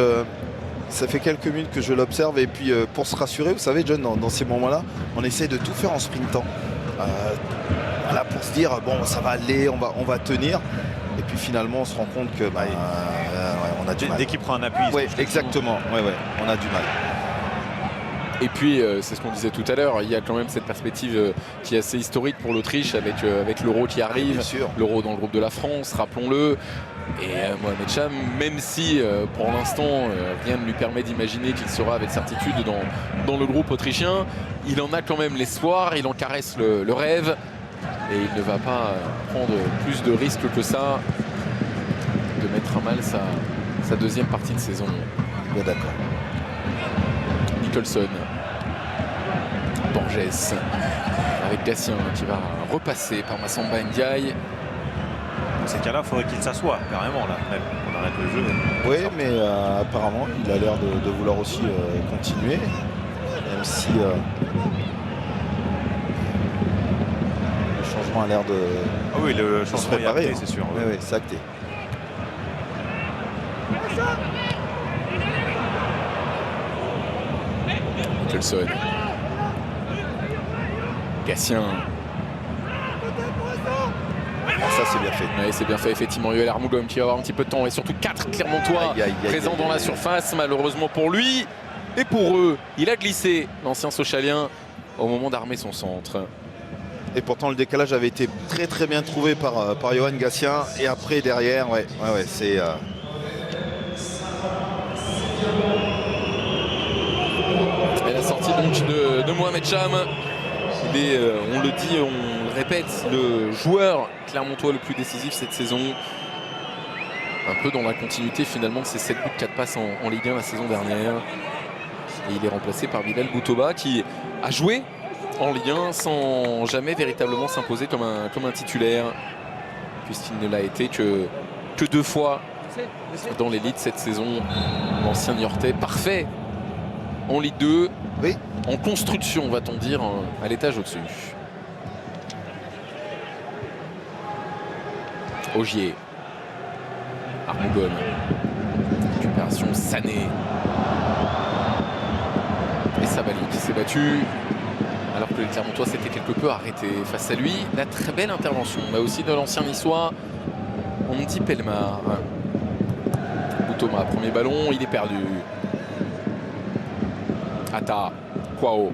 ça fait quelques minutes que je l'observe et puis pour se rassurer, vous savez John, dans ces moments-là, on essaie de tout faire en sprintant. Voilà, pour se dire bon ça va aller, on va tenir. Et puis finalement on se rend compte que on a du mal. Dès qu'il prend un appui. Oui, exactement. Ouais, on a du mal. Et puis, c'est ce qu'on disait tout à l'heure, il y a quand même cette perspective qui est assez historique pour l'Autriche avec l'Euro qui arrive, Bien sûr. l'Euro dans le groupe de la France, rappelons-le. Et Mohamed Cham, même si pour l'instant rien ne lui permet d'imaginer qu'il sera avec certitude dans le groupe autrichien, il en a quand même l'espoir, il en caresse le rêve et il ne va pas prendre plus de risques que ça de mettre à mal sa deuxième partie de saison. Bien d'accord. Nicholson, Borges avec Gatien qui va repasser par Massamba Ndiaye. Dans ces cas-là, il faudrait qu'il s'assoie carrément là, même on arrête le jeu. Oui, mais apparemment, il a l'air de vouloir aussi continuer, même si le changement a l'air de Ah oui, le se changement est préparer. acté, c'est sûr. Oui, c'est acté. Nicholson. Gatien. Ça, c'est bien fait. Ouais, c'est bien fait, effectivement. Yoel Armougom qui va avoir un petit peu de temps et surtout 4 Clermontois Aïe, aïe, aïe, présents aïe, dans la aïe. surface. Malheureusement pour lui et pour eux, il a glissé, l'ancien Sochalien, au moment d'armer son centre. Et pourtant, le décalage avait été très très bien trouvé par Yohan Gatien. Et après, derrière, c'est... Et la sortie donc de Mohamed Cham. Il est, on le dit, on le répète, le joueur clermontois le plus décisif cette saison. Un peu dans la continuité finalement de ses 7 buts, 4 passes en Ligue 1 la saison dernière. Et il est remplacé par Bilal Boutoba qui a joué en Ligue 1 sans jamais véritablement s'imposer comme un titulaire. Puisqu'il ne l'a été que 2 fois dans l'élite cette saison. L'ancien Niortais parfait en Ligue 2. Oui. En construction, va-t-on dire, à l'étage au-dessus. Ogier. Armougom. Récupération Sané. Et Sabali qui s'est battu. Alors que les Clermontois s'étaient quelque peu arrêtés face à lui. La très belle intervention, mais aussi de l'ancien niçois, Andy Pelmar. Boutoma, premier ballon, il est perdu. Atta, Kwao.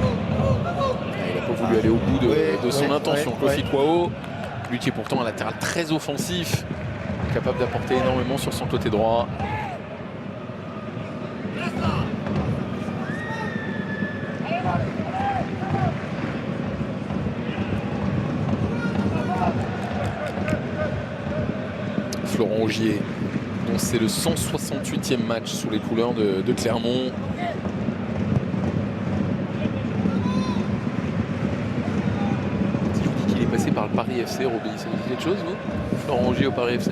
Il n'a pas voulu aller au bout de son intention. Kofi Kwao, lui qui est pourtant un latéral très offensif, capable d'apporter énormément sur son côté droit. Florent Ogier, dont c'est le 168e match sous les couleurs de Clermont. Si je vous dis qu'il est passé par le Paris FC, Roby, ça vous dit quelque chose, vous? Florent Ogier au Paris FC?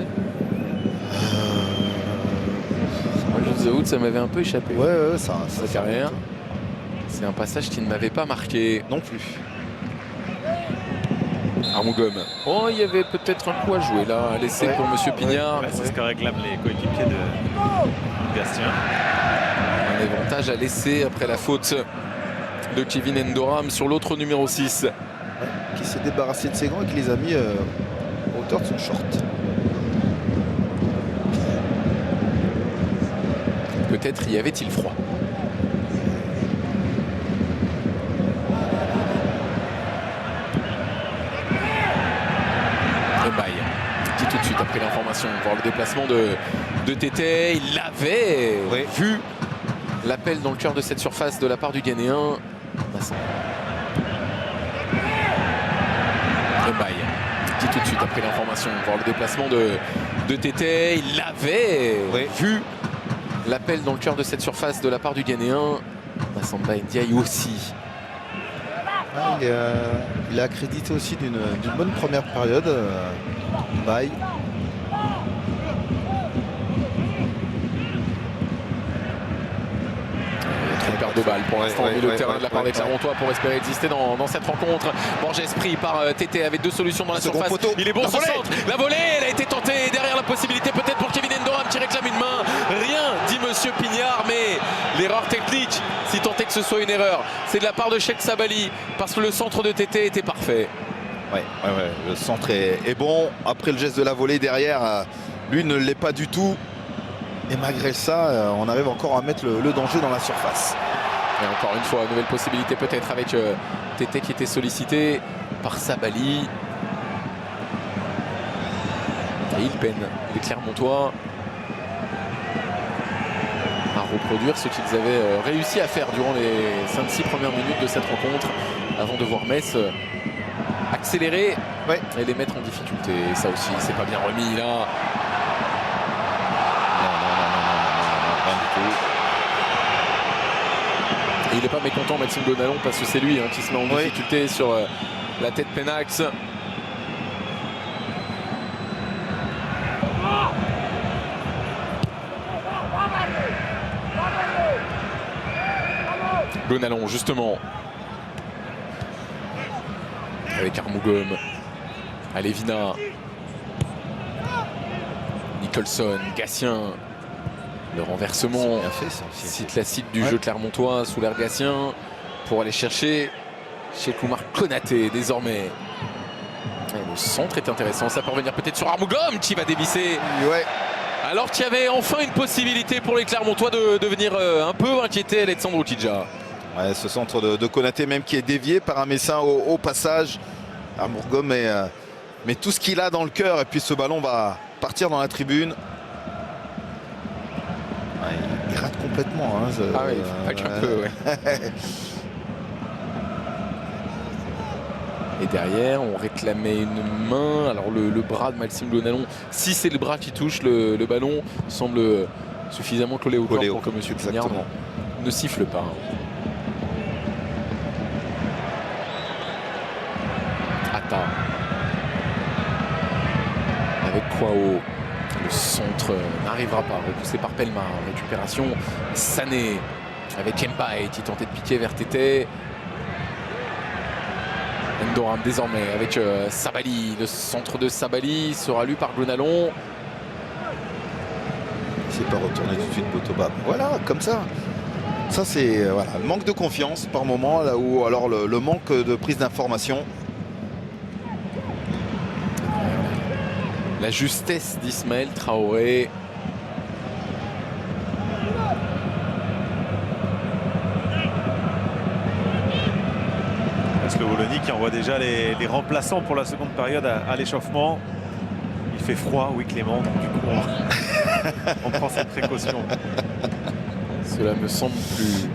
Moi, je vous avoue que ça m'avait un peu échappé. Sa carrière. C'est un passage qui ne m'avait pas marqué. Non plus. Ah Armougom. Oh, il y avait peut-être un coup à jouer là, à laisser pour Monsieur Pignard. Ouais, c'est ce que réclament les coéquipiers de Gastien. Un avantage à laisser après la faute de Kevin Endoram sur l'autre numéro 6. Qui s'est débarrassé de ses gants et qui les a mis à hauteur de son short. Peut-être y avait-il froid. Baye qui tout de suite après l'information voir le déplacement de Tété, il avait vu l'appel dans le cœur de cette surface de la part du Ghanéen. Baye qui tout de suite après l'information voir le déplacement de Tété, il avait vu l'appel dans le cœur de cette surface de la part du Ghanéen. Massamba Ndiaye aussi. Il a accrédité aussi d'une bonne première période. Baye. Une perte de balle pour l'instant au milieu de terrain de la part des Clermontois pour espérer exister dans cette rencontre. Borges pris par Tété avec 2 solutions dans la surface. Poteau. Il est bon ce centre. La volée, elle a été tentée derrière la possibilité peut-être pour Kevin Endoram qui réclame une main. Rien dit Monsieur Pignard, mais l'erreur technique, si tant est que ce soit une erreur, c'est de la part de Cheikh Sabali parce que le centre de Tété était parfait. Ouais, le centre est bon. Après le geste de la volée derrière, lui ne l'est pas du tout. Et malgré ça, on arrive encore à mettre le danger dans la surface. Et encore une fois, nouvelle possibilité peut-être avec Tété qui était sollicité par Sabali. Et il peine, les Clermontois, à reproduire ce qu'ils avaient réussi à faire durant les 5-6 premières minutes de cette rencontre avant de voir Metz accélérer et les mettre en difficulté. Et ça aussi, c'est pas bien remis là. Et il n'est pas mécontent Maxime Gonalon parce que c'est lui qui se met en difficulté sur la tête Penax. Gonalon justement avec Armougom, Alevina, Nicholson, Gatien. Le renversement, si classique du jeu clermontois sous l'air Gatien pour aller chercher chez Koumar Konaté désormais. Et le centre est intéressant, ça peut revenir peut-être sur Armougom qui va dévisser. Alors qu'il y avait enfin une possibilité pour les Clermontois de venir un peu inquiéter Alexandre Tidja. Ce centre de Konaté même qui est dévié par un Messin au passage. Armougom met tout ce qu'il a dans le cœur et puis ce ballon va partir dans la tribune. Il rate complètement. Pas qu'un peu, Et derrière, on réclamait une main. Alors le bras de Maxime Gonalon, si c'est le bras qui touche le ballon, semble suffisamment collé au corps pour que M. Pignard ne siffle pas. Atta. Avec Kwao. Le centre n'arrivera pas, repoussé par Pelma. Récupération, Sané avec Mbaye qui tentait de piquer vers Tété. Endoram désormais avec Sabali. Le centre de Sabali sera lu par Gonalon. C'est pas retourné tout de suite Botoba. Voilà, comme ça. Ça c'est le manque de confiance par moment, là où alors le manque de prise d'information. La justesse d'Ismaël Traoré. Le Wallonie qui envoie déjà les remplaçants pour la seconde période à l'échauffement. Il fait froid, oui Clément, donc du coup on prend cette précaution. Cela me semble plus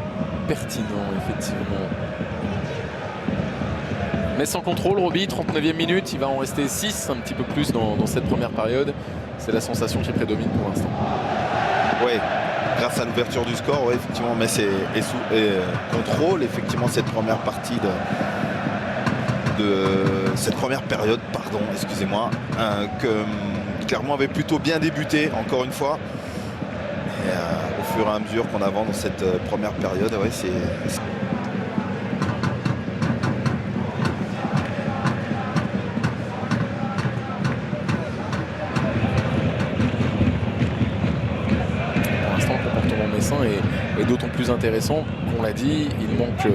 pertinent effectivement. Mais sans contrôle, Roby, 39e minute, il va en rester 6, un petit peu plus dans cette première période. C'est la sensation qui prédomine pour l'instant. Oui, grâce à l'ouverture du score, effectivement, mais c'est contrôle, effectivement, cette première partie de cette première période, pardon, excusez-moi, que Clermont avait plutôt bien débuté, encore une fois. Et au fur et à mesure qu'on avance dans cette première période, c'est... plus intéressant. On l'a dit, il manque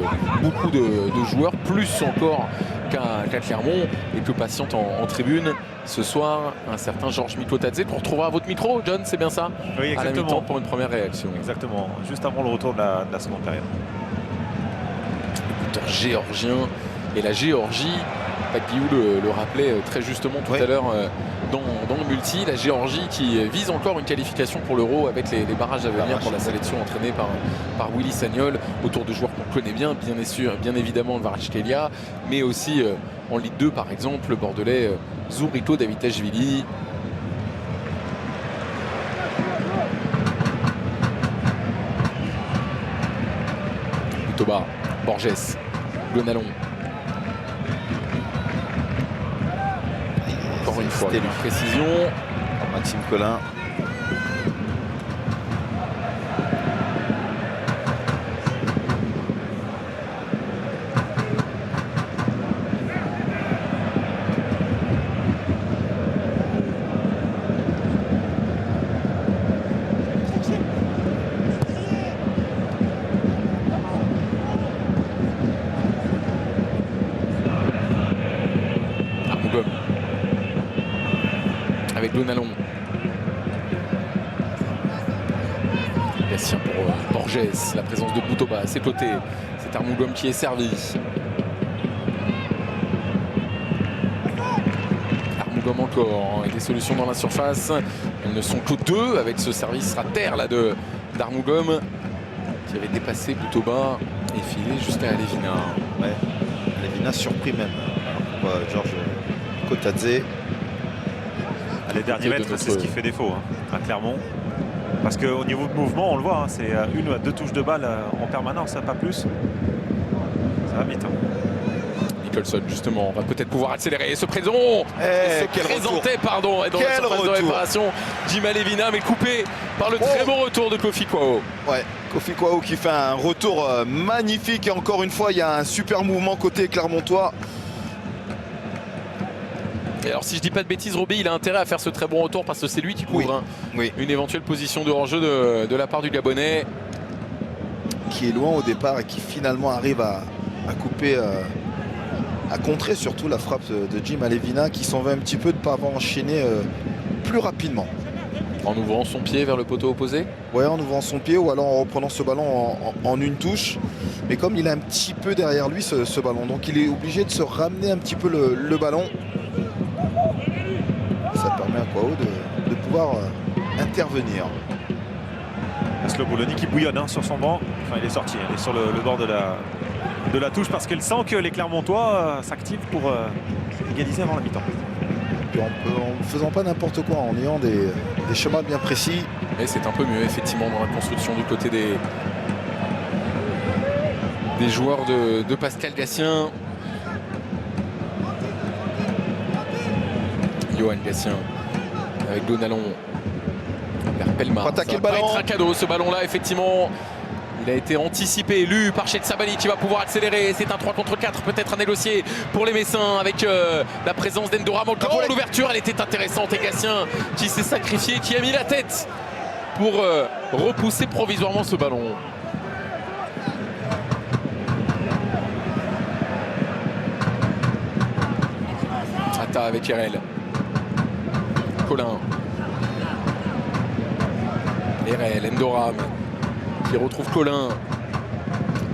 beaucoup de joueurs, plus encore qu'à Clermont, et que patiente en tribune ce soir un certain Georges Mikotadze qu'on retrouvera à votre micro, John, c'est bien ça? Oui, à la exactement. mi-temps pour une première réaction. Exactement, juste avant le retour de la seconde période. Buteur géorgien, et la Géorgie, Pagliou le rappelait très justement tout à l'heure dans le multi, la Géorgie qui vise encore une qualification pour l'Euro avec les barrages à venir pour la sélection entraînée par Willy Sagnol, autour de joueurs qu'on connaît bien, bien évidemment Kvaratskhelia, mais aussi en Ligue 2 par exemple, le Bordelais Zurito Davitashvili. Plutôt bas, Borges, Gonalon. Encore une fois, une précision. Maxime Collin. Armougom. Avec Gonalon. Gatien pour Borges, la présence de Boutoba, c'est côté. C'est Armougom qui est servi. Armougom encore, et des solutions dans la surface. Elles ne sont que deux avec ce service rater là d'Armougom qui avait dépassé Boutoba et filé jusqu'à Alevina. Ouais, Alevina surpris même. Georges Mikotadze. Les derniers mètres, c'est ce qui fait défaut à Clermont. Parce qu'au niveau de mouvement, on le voit, c'est une à deux touches de balle en permanence, pas plus. Ça va vite. Nicholson, justement, va peut-être pouvoir accélérer et se présenter. Dans la surface de réparation. Jim Alevina, mais coupé par le très bon retour de Kofi Kwao. Ouais, Kofi Kwao qui fait un retour magnifique. Et encore une fois, il y a un super mouvement côté clermontois. Et alors si je dis pas de bêtises, Roby, il a intérêt à faire ce très bon retour parce que c'est lui qui couvre une éventuelle position de hors-jeu de la part du Gabonais. Qui est loin au départ et qui finalement arrive à couper, à contrer surtout la frappe de Jim Alevina qui s'en va un petit peu de ne pas avoir enchaîné plus rapidement. En ouvrant son pied vers le poteau opposé? Ouais, en ouvrant son pied ou alors en reprenant ce ballon en une touche. Mais comme il est un petit peu derrière lui ce ballon, donc il est obligé de se ramener un petit peu le ballon. Ça permet à Kwao de pouvoir intervenir. Laszlo Bouloni qui bouillonne sur son banc. Enfin, il est sorti, il est sur le bord de la touche parce qu'il sent que les Clermontois s'activent pour égaliser avant la mi-temps. En ne faisant pas n'importe quoi, en ayant des chemins bien précis. Et c'est un peu mieux effectivement dans la construction du côté des joueurs de Pascal Gatien. Johan Gatien avec Gonalon vers Pellemard. Attaquer le Ça va ballon. pas être un cadeau ce ballon là effectivement. Il a été anticipé, lu par Sabali qui va pouvoir accélérer. C'est un 3 contre 4 peut-être à négocier pour les Messins avec la présence d'Endoram. Encore l'ouverture, elle était intéressante et Gatien qui s'est sacrifié, qui a mis la tête pour repousser provisoirement ce ballon. Ata avec Erel. Colin. Erel, Endoram qui retrouve Colin.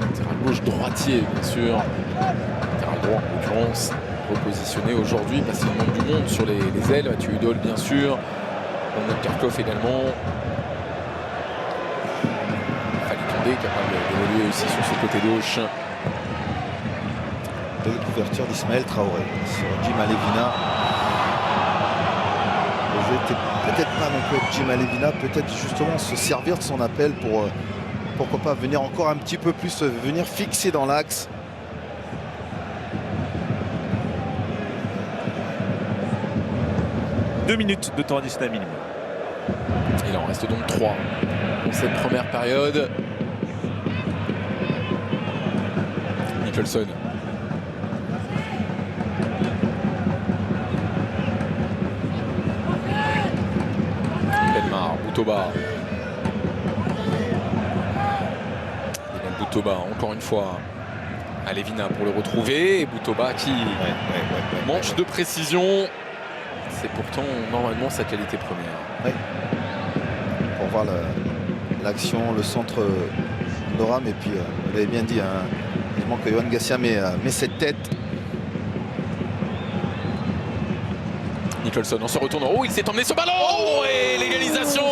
Latéral gauche droitier bien sûr. Latéral droit en l'occurrence. Repositionné aujourd'hui parce qu'il manque du monde sur les ailes. Mathieu Hudol bien sûr. On a Karkov également. Fali Condé capable d'évoluer aussi sur ce côté gauche. De l'ouverture d'Ismaël Traoré sur Jim Alevina. Le jeu était peut-être pas non plus avec Jim Alevina, peut-être justement se servir de son appel pour pourquoi pas venir encore un petit peu plus, venir fixer dans l'axe. Deux minutes de temps additionnel minimum. Il en reste donc 3 pour cette première période. Nicholson. Pellemard, Boutoba. Boutoba, encore une fois. À Lévina pour le retrouver. Et Boutoba qui manque de précision. C'est pourtant normalement sa qualité première. Ouais. Pour voir l'action, le centre d'Oram. Et puis, vous l'avez bien dit, hein, vivement que Yohan Gassia met cette tête. Nicholson en se retournant. Oh, il s'est emmené ce ballon. Oh, et l'égalisation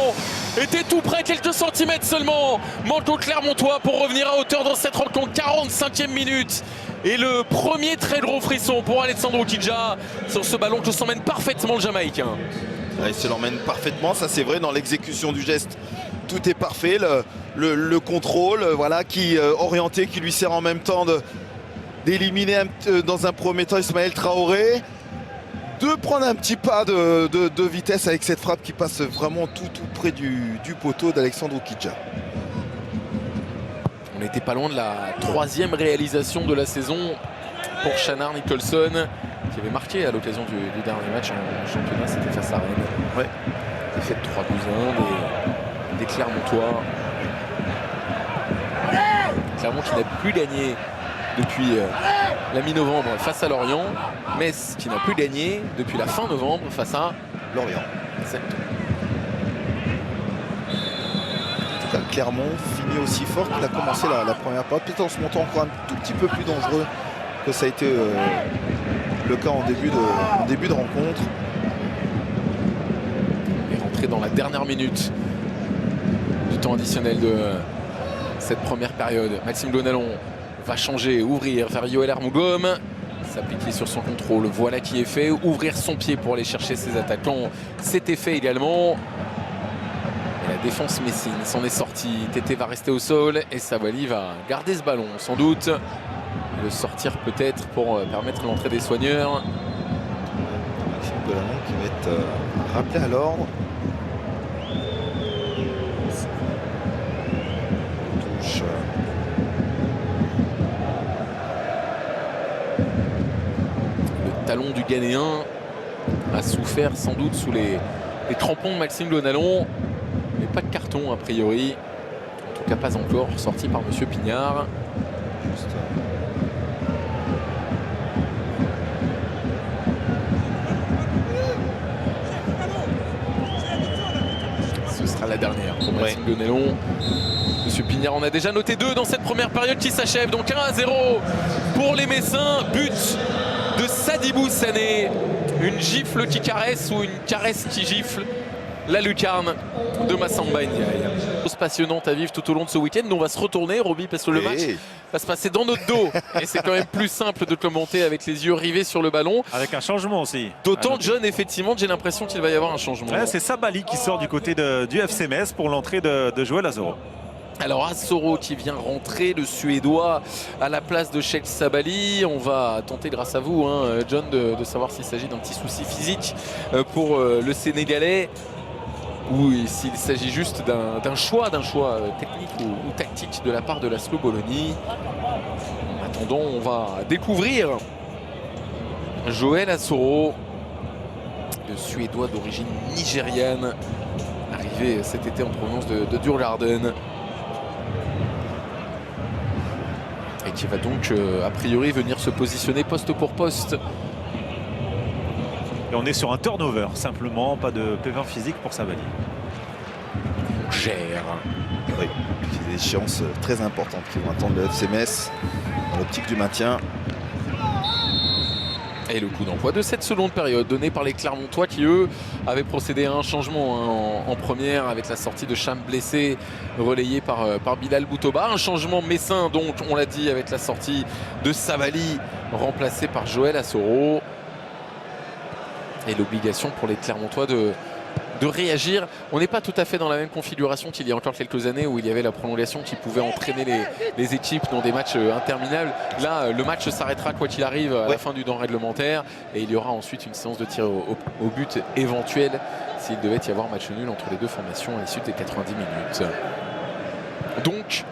était tout près, quelques centimètres seulement. Manque au Clermontois pour revenir à hauteur dans cette rencontre. 45e minute. Et le premier très gros frisson pour Alessandro Kidja sur ce ballon que s'emmène parfaitement le Jamaïcain. Il se l'emmène parfaitement, ça c'est vrai, dans l'exécution du geste. Tout est parfait, le contrôle, voilà, qui orienté, qui lui sert en même temps d'éliminer dans un premier temps Ismaël Traoré. De prendre un petit pas de vitesse avec cette frappe qui passe vraiment tout près du poteau d'Alessandro Kidja. On n'était pas loin de la 3e réalisation de la saison pour Shannar Nicholson, qui avait marqué à l'occasion du dernier match en championnat, c'était face à Rennes. Ouais. Défaite 3-12-1 des Clermontois. Clermont qui n'a plus gagné depuis la mi-novembre face à Lorient. Metz qui n'a plus gagné depuis la fin novembre face à Lorient. Exactement. Clermont finit aussi fort qu'il a commencé la première période, peut-être en se montant encore un tout petit peu plus dangereux que ça a été le cas en début de rencontre. Et rentré dans la dernière minute du temps additionnel de cette première période. Maxime Gonalon va changer, ouvrir vers Yoel Ermougom, s'appliquer sur son contrôle, voilà qui est fait, ouvrir son pied pour aller chercher ses attaquants, c'était fait également. Et la défense messine s'en est sortie. Tété va rester au sol et Sabaly va garder ce ballon sans doute. Le sortir peut-être pour permettre l'entrée des soigneurs. Maxime Gonalon qui va être rappelé à l'ordre. Touche. Le talon du Ghanéen a souffert sans doute sous les crampons de Maxime Gonalon. Mais pas de carton a priori. En tout cas pas encore, sorti par Monsieur Pignard. Juste, Ce sera la dernière pour Maxime Gonalon. Monsieur Pignard en a déjà noté 2 dans cette première période qui s'achève. Donc 1-0 pour les Messins. But de Sadibou Sané. Une gifle qui caresse ou une caresse qui gifle la lucarne de Massamba Ndiaye. Chose passionnante à vivre tout au long de ce week-end. Nous on va se retourner, Roby, parce que le match va se passer dans notre dos. Et c'est quand même plus simple de commenter avec les yeux rivés sur le ballon. Avec un changement aussi. D'autant de jeunes, effectivement, j'ai l'impression qu'il va y avoir un changement. Ouais, c'est Sabaly qui sort du côté du FC Metz pour l'entrée de Joël Azoro. Alors Asoro qui vient rentrer, le Suédois à la place de Cheikh Sabaly. On va tenter grâce à vous, hein, John, de savoir s'il s'agit d'un petit souci physique pour le Sénégalais ou s'il s'agit juste d'un choix technique ou tactique de la part de l'Aslo Bologna. En attendant, on va découvrir Joël Asoro, le Suédois d'origine nigériane, arrivé cet été en provenance de Djurgården. Et qui va donc a priori venir se positionner poste pour poste. Et on est sur un turnover simplement, pas de P20 physique pour Sabaly. On gère. Oui, c'est des échéances très importantes qui vont attendre le FC Metz dans l'optique du maintien. Et le coup d'envoi de cette seconde période donné par les Clermontois qui eux avaient procédé à un changement en première avec la sortie de Cham blessé relayé par Bilal Boutoba. Un changement messin donc on l'a dit avec la sortie de Sabaly remplacé par Joël Asoro. Et l'obligation pour les Clermontois de réagir. On n'est pas tout à fait dans la même configuration qu'il y a encore quelques années où il y avait la prolongation qui pouvait entraîner les équipes dans des matchs interminables. Là, le match s'arrêtera quoi qu'il arrive à la fin du temps réglementaire et il y aura ensuite une séance de tir au but éventuelle s'il devait y avoir match nul entre les deux formations à l'issue des 90 minutes. Donc,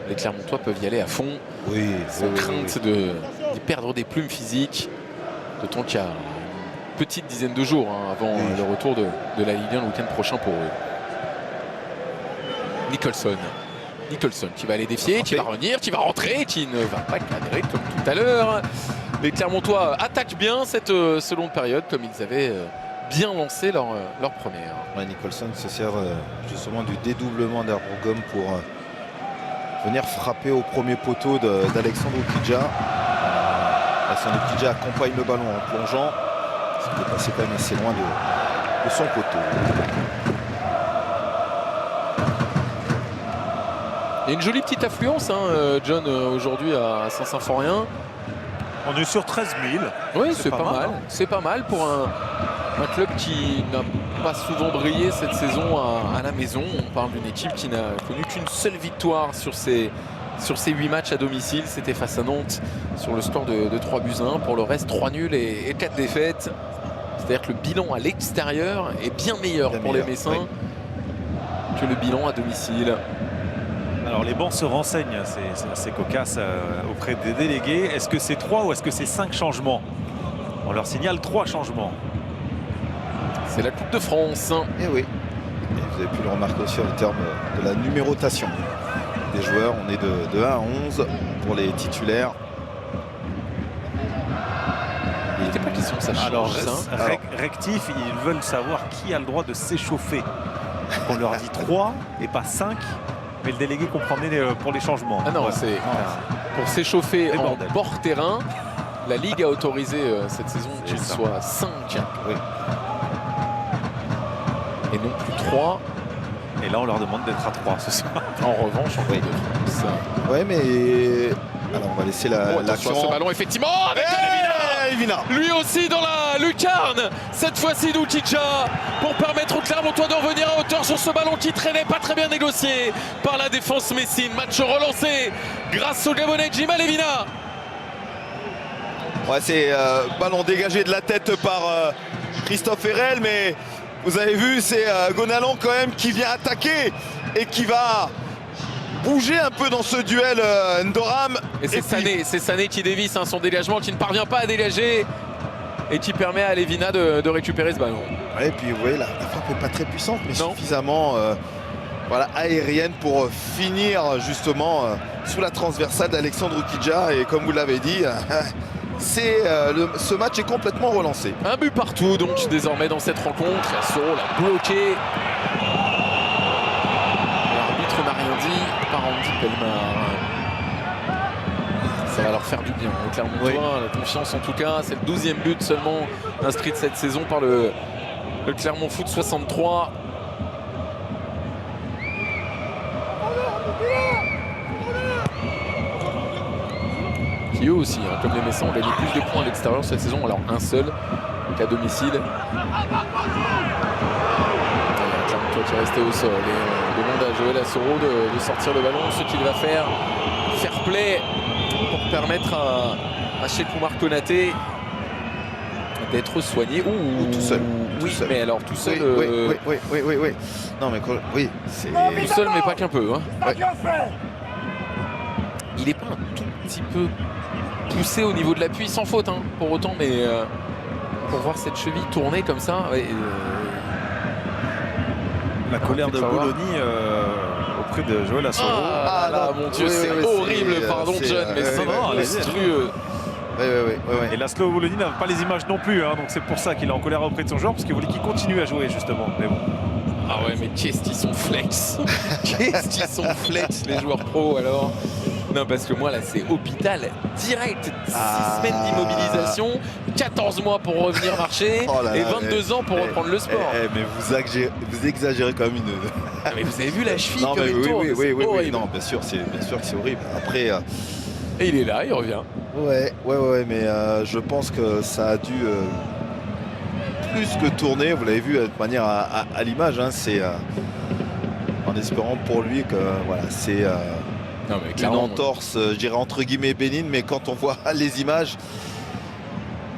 les Clermontois peuvent y aller à fond. Oui, sans crainte de perdre des plumes physiques, d'autant qu'il y a petite dizaine de jours avant le retour de la Ligue 1 le week-end prochain pour eux. Nicholson Nicholson qui va aller défier, qui va revenir, qui va rentrer, qui ne va pas cadrer comme tout à l'heure. Les Clermontois attaquent bien cette seconde période comme ils avaient bien lancé leur première. Ouais, Nicholson se sert justement du dédoublement d'Arbourgom pour venir frapper au premier poteau d'Alexandre Oukidja. Alexandre Oukidja accompagne le ballon en plongeant. Il est passé quand même assez loin de son poteau. Il y a une jolie petite affluence, hein, John, aujourd'hui à Saint-Symphorien. On est sur 13 000. Oui, c'est pas mal. Hein. C'est pas mal pour un club qui n'a pas souvent brillé cette saison à la maison. On parle d'une équipe qui n'a connu qu'une seule victoire sur ses 8 matchs à domicile. C'était face à Nantes sur le score de 3-1. Pour le reste, 3 nuls et 4 défaites. C'est-à-dire que le bilan à l'extérieur est bien meilleur pour les Messins que le bilan à domicile. Alors les bancs se renseignent, c'est assez cocasse auprès des délégués. Est-ce que c'est 3 ou est-ce que c'est 5 changements? On leur signale 3 changements. C'est la Coupe de France. Et oui. Et vous avez pu le remarquer aussi en termes de la numérotation des joueurs. On est de 1 à 11 pour les titulaires. Il n'était pas question que ça change. Alors, ça. rectif, ils veulent savoir qui a le droit de s'échauffer. On leur dit 3 et pas 5. Mais le délégué comprenait pour les changements. Ah non, voilà. c'est pour s'échauffer en bordel. bord terrain. La Ligue a autorisé cette saison qu'il soit 5 Oui. et non plus 3. Et là, on leur demande d'être à 3 ce soir. En revanche, en Coupe de France. Ouais, mais alors on va laisser Attention l'action. à ce ballon, effectivement, avec Alevina. Lui aussi dans la lucarne, cette fois-ci d'Oukidja, pour permettre aux Clermontois de revenir à hauteur sur ce ballon qui traînait, pas très bien négocié par la défense messine. Match relancé grâce au Gabonais Djima Levina. Ouais, c'est ballon dégagé de la tête par Christophe Herel, mais vous avez vu, c'est Gonalon quand même qui vient attaquer et qui va bouger un peu dans ce duel Ndoram. Et c'est Sané qui dévisse son dégagement, qui ne parvient pas à dégager et qui permet à Levina de récupérer ce ballon. Ouais, et puis vous voyez, la frappe n'est pas très puissante, mais suffisamment voilà, aérienne pour finir justement sous la transversale d'Alexandre Oukidja. Et comme vous l'avez dit, ce match est complètement relancé. Un but partout donc désormais dans cette rencontre. Soro l'a bloqué. L'arbitre n'a rien dit. Par Andy Pellemard. Ça va leur faire du bien au Clermontois. La confiance en tout cas. C'est le 12e but seulement inscrit de cette saison par le Clermont Foot 63. Qui eux aussi, comme les Messins, ont gagné plus de points à l'extérieur cette saison. Alors un seul qu'à domicile. Clermontois qui est resté au sol. Et demande à Joël Assoro de sortir le ballon. Ce qu'il va faire, fair play pour permettre à Cheikh Oumar Konaté d'être soigné. Ou tout seul. Oui, Tout seul. mais alors tout seul. Oui. Non, mais oui, c'est. Tout seul, mais pas qu'un peu. Hein. Ouais. Il n'est pas un tout petit peu poussé au niveau de l'appui, sans faute, hein, pour autant, mais pour voir cette cheville tourner comme ça. La colère de Bologna auprès de Joël Assoro. Ah là, mon Dieu, c'est horrible, pardon John, mais c'est monstrueux. Ouais. Et Laszlo Bologna n'a pas les images non plus, hein, donc c'est pour ça qu'il est en colère auprès de son joueur, parce qu'il voulait qu'il continue à jouer justement. Mais bon. Ah ouais, mais qu'est-ce qu'ils sont flex. Qu'est-ce qu'ils sont flex, les joueurs pros alors. Non, parce que moi là c'est hôpital direct, 6 semaines d'immobilisation, 14 mois pour revenir marcher et 22 ans pour reprendre le sport. Mais vous exagérez quand même une. Ah, mais vous avez vu la cheville Non, comme mais il tourne, oui. Non, bien sûr que c'est horrible. Après. Et il est là, il revient. Ouais, mais je pense que ça a dû plus que tourner. Vous l'avez vu de manière à l'image. Hein, c'est en espérant pour lui que voilà, c'est. Non, mais une entorse, je dirais entre guillemets bénigne, mais quand on voit les images,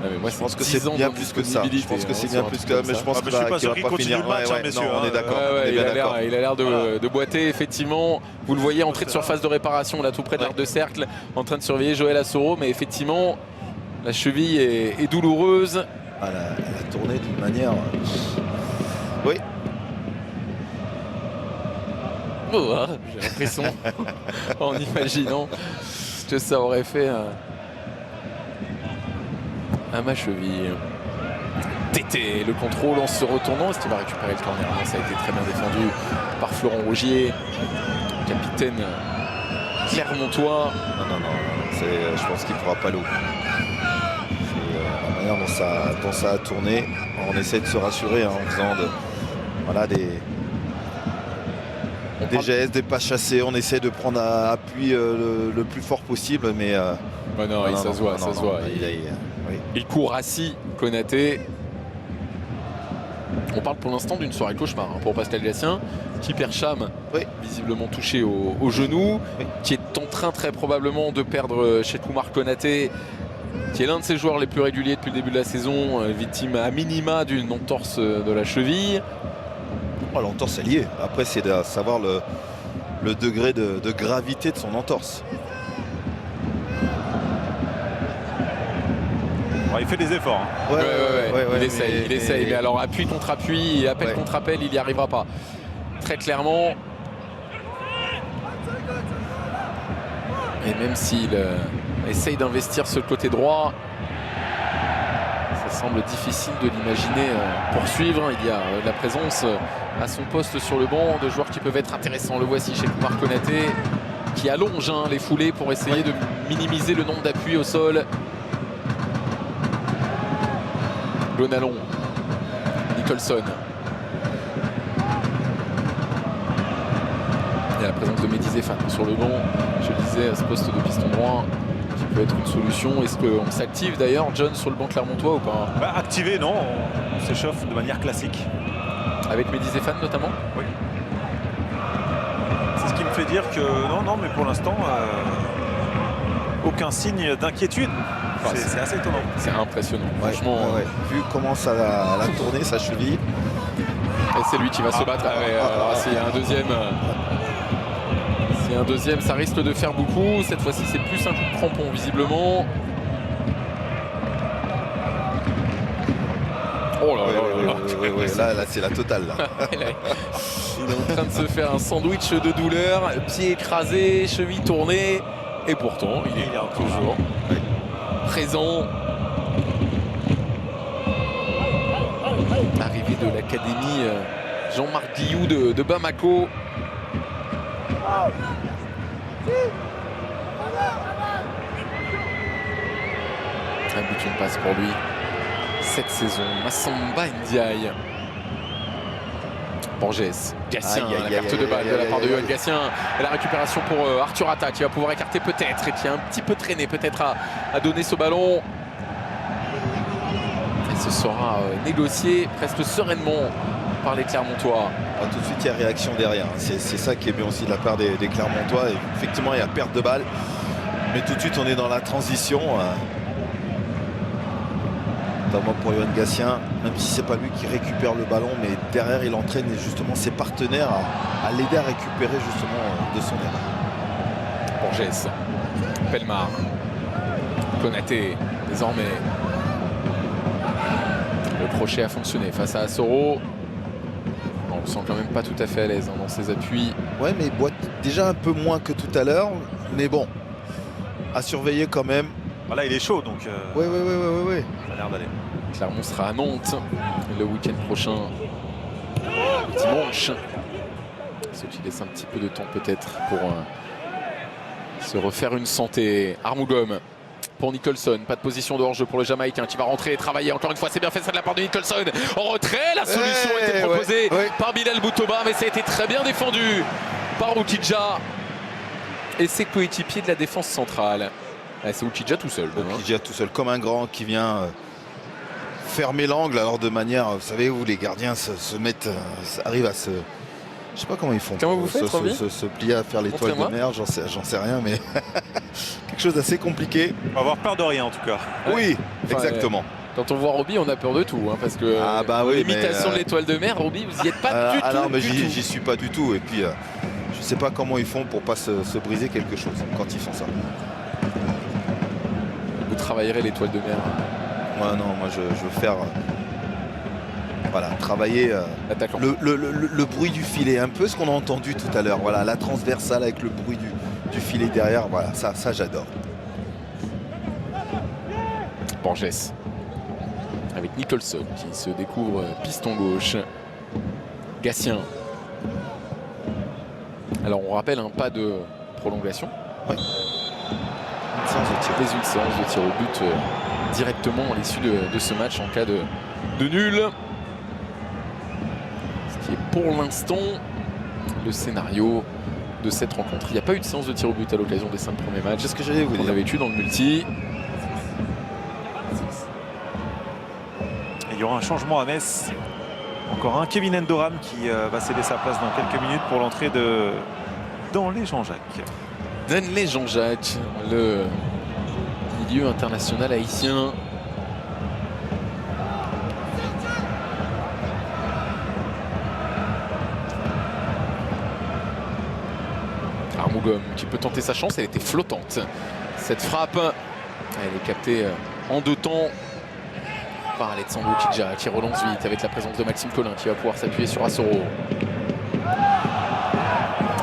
mais moi, je pense que c'est bien plus que ça. Je pense que c'est bien plus que ça, mais je pense qu'il va pas finir. Messieurs, non, on est d'accord. Il a l'air de boiter, effectivement. Vous le voyez, entrée de surface de réparation, là, tout près de l'arc de cercle, en train de surveiller Joël Assoro, mais effectivement, la cheville est douloureuse. Elle a tourné d'une manière. Oui. cerveau, hein, j'ai l'impression, en imaginant ce que ça aurait fait à ma cheville. Tété, le contrôle en se retournant. Est-ce qu'il va récupérer le corner? Non, ça a été très bien défendu par Florent Rogier, capitaine clermontois. Non, je pense qu'il ne fera pas l'eau. La manière dont ça a tourné, on essaie de se rassurer, hein, en faisant des gestes, des pas chassés. On essaie de prendre appui le plus fort possible, mais ça se voit. Il court assis, Konaté. On parle pour l'instant d'une soirée cauchemar, hein, pour Pascal Gatien, qui perd Cham, visiblement touché au genou, qui est en train très probablement de perdre Cheikoumar Konaté, qui est l'un de ses joueurs les plus réguliers depuis le début de la saison, victime à minima d'une entorse de la cheville. L'entorse est liée. Après, c'est de savoir le degré de gravité de son entorse. Il fait des efforts. Hein. Il essaye. Mais alors, appui contre appui et appel contre appel, il n'y arrivera pas. Très clairement. Et même s'il essaye d'investir ce côté droit, ça semble difficile de l'imaginer poursuivre. Il y a de la présence à son poste sur le banc de joueurs qui peuvent être intéressants. Le voici chez Cheikoumar Konaté, qui allonge les foulées pour essayer de minimiser le nombre d'appuis au sol. Gonalon, Nicholson. Il y a la présence de Mehdi Zéphane sur le banc. Je le disais, à ce poste de piston droit, qui peut être une solution. Est-ce qu'on s'active d'ailleurs, John, sur le banc clermontois ou pas? Activé, non. On s'échauffe de manière classique. Avec Mehdi Zéphane notamment? Oui. C'est ce qui me fait dire que non, mais pour l'instant, aucun signe d'inquiétude. C'est assez étonnant. C'est impressionnant. Franchement, vu comment ça a tourné sa cheville. Et c'est lui qui va se battre. S'il y a un deuxième, ça risque de faire beaucoup. Cette fois-ci, c'est plus un coup de crampon, visiblement. Oh là. Là, c'est la totale. Là. Il est en train de se faire un sandwich de douleur. Pied écrasé, cheville tournée. Et pourtant, il est toujours présent. Arrivé de l'académie Jean-Marc Guillou de Bamako. Un but, une passe pour lui cette saison. Massamba Ndiaye. Borges, Gatien, la perte de balle de la part de Yoann Gatien. Et la récupération pour Arthur Atta, qui va pouvoir écarter peut-être et qui a un petit peu traîné peut-être à donner ce ballon. Et ce sera négocié presque sereinement par les Clermontois. Tout de suite, il y a réaction derrière. C'est ça qui est bien aussi de la part des Clermontois. Et effectivement, il y a perte de balle. Mais tout de suite, on est dans la transition. Notamment pour Yoann Gatien, même si c'est pas lui qui récupère le ballon, mais derrière il entraîne justement ses partenaires à l'aider à récupérer justement de son erreur. Borges, Pelmar, Konaté, désormais. Le crochet a fonctionné face à Assoro. On le sent quand même pas tout à fait à l'aise dans ses appuis. Ouais, mais il boite déjà un peu moins que tout à l'heure, mais bon, à surveiller quand même. Là, il est chaud, donc oui. Ça a l'air d'aller. Clermont sera à Nantes le week-end prochain, dimanche. Ce qui laisse un petit peu de temps peut-être pour se refaire une santé. Armougom pour Nicholson, pas de position de hors-jeu pour le Jamaïcain qui va rentrer et travailler. Encore une fois, c'est bien fait ça de la part de Nicholson. En retrait, la solution a été proposée par Bilal Boutoba, mais ça a été très bien défendu par Oukidja et ses coéquipiers de la défense centrale. C'est Oukidja tout seul. Oukidja tout seul, comme un grand qui vient fermer l'angle. Alors de manière, vous savez où les gardiens se mettent, arrivent à se... Je sais pas comment ils font. Comment vous faites, se plier à faire l'étoile de mer, j'en sais rien, mais quelque chose d'assez compliqué. On va avoir peur de rien en tout cas. Oui, exactement. Quand on voit Roby, on a peur de tout, hein, parce que l'imitation de l'étoile de mer, Roby, vous n'y êtes pas du tout. Non, mais j'y suis pas du tout. Et puis, je sais pas comment ils font pour pas se briser quelque chose quand ils font ça. Vous travaillerez l'étoile de mer. Moi, non, moi je veux faire Voilà, travailler Attaquant. le bruit du filet, un peu ce qu'on a entendu tout à l'heure. Voilà, la transversale avec le bruit du filet derrière. Voilà, ça j'adore. Borges avec Nicholson qui se découvre piston gauche. Gatien. Alors on rappelle un pas de prolongation. Oui. Une séance de tir. Mais une séance de tir au but directement à l'issue de ce match en cas de nul. Ce qui est pour l'instant le scénario de cette rencontre. Il n'y a pas eu de séance de tir au but à l'occasion des 5 premiers matchs. C'est ce que j'allais vous dire. On avait eu dans le multi. Et il y aura un changement à Metz. Encore un Kevin Endoram qui va céder sa place dans quelques minutes pour l'entrée de Danley Jean-Jacques. Danley Jean-Jacques, le milieu international haïtien. Armougom qui peut tenter sa chance, elle était flottante. Cette frappe, elle est captée en 2 temps par Alessandro Kidja qui relance vite avec la présence de Maxime Collin qui va pouvoir s'appuyer sur Assoro.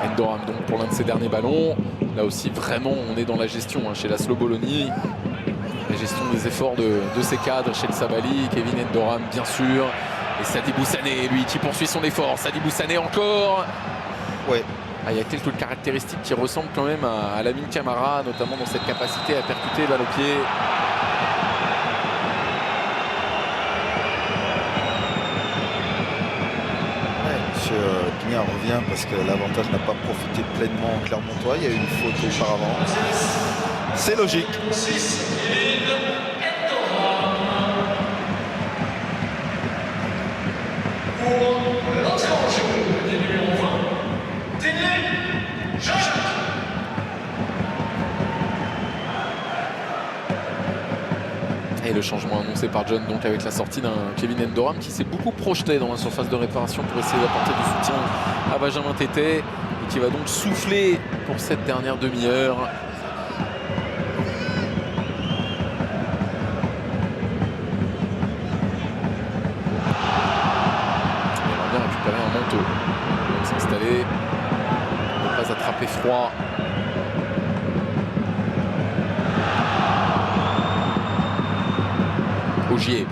Endoram donc pour l'un de ses derniers ballons. Là aussi vraiment on est dans la gestion chez Laszlo Bologna. La gestion des efforts de ses cadres chez le Sabali. Kevin Endoram bien sûr. Et Sadibou Sané lui qui poursuit son effort. Sadibou Sané encore. Ouais. Il y a quelques caractéristiques qui ressemblent quand même à Lamine Camara, notamment dans cette capacité à percuter balle au pied. Pignard revient parce que l'avantage n'a pas profité pleinement en Clermontois. Il y a eu une faute auparavant. C'est logique. Et le changement annoncé par John donc avec la sortie d'un Kevin Endoram qui s'est beaucoup projeté dans la surface de réparation pour essayer d'apporter du soutien à Benjamin Tété et qui va donc souffler pour cette dernière demi-heure. Il va bien récupérer un manteau. Donc s'installer, ne pas attraper froid. Ogier.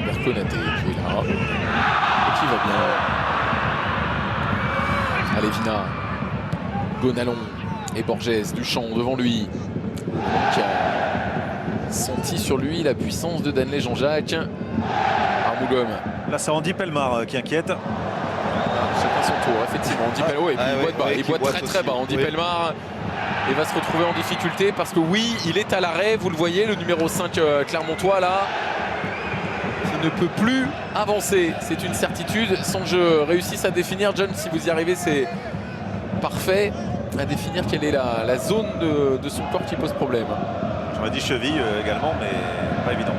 Berconaté qui est là. Et qui va bien. Alevina. Gonalon et Borges. Duchamp devant lui. Qui a senti sur lui la puissance de Danley Jean-Jacques. Armougom. Là c'est Andy Pelmar qui inquiète. Chacun son tour, effectivement. Andy Pelmar, et puis il boite bas. Il boite très très bas. Andy Pelmar. Et va se retrouver en difficulté parce que oui, il est à l'arrêt, vous le voyez, le numéro 5 clermontois là, qui ne peut plus avancer. C'est une certitude. Sans que je réussisse à définir, John, si vous y arrivez, c'est parfait, à définir quelle est la zone de son corps qui pose problème. J'aurais dit cheville également, mais pas évident.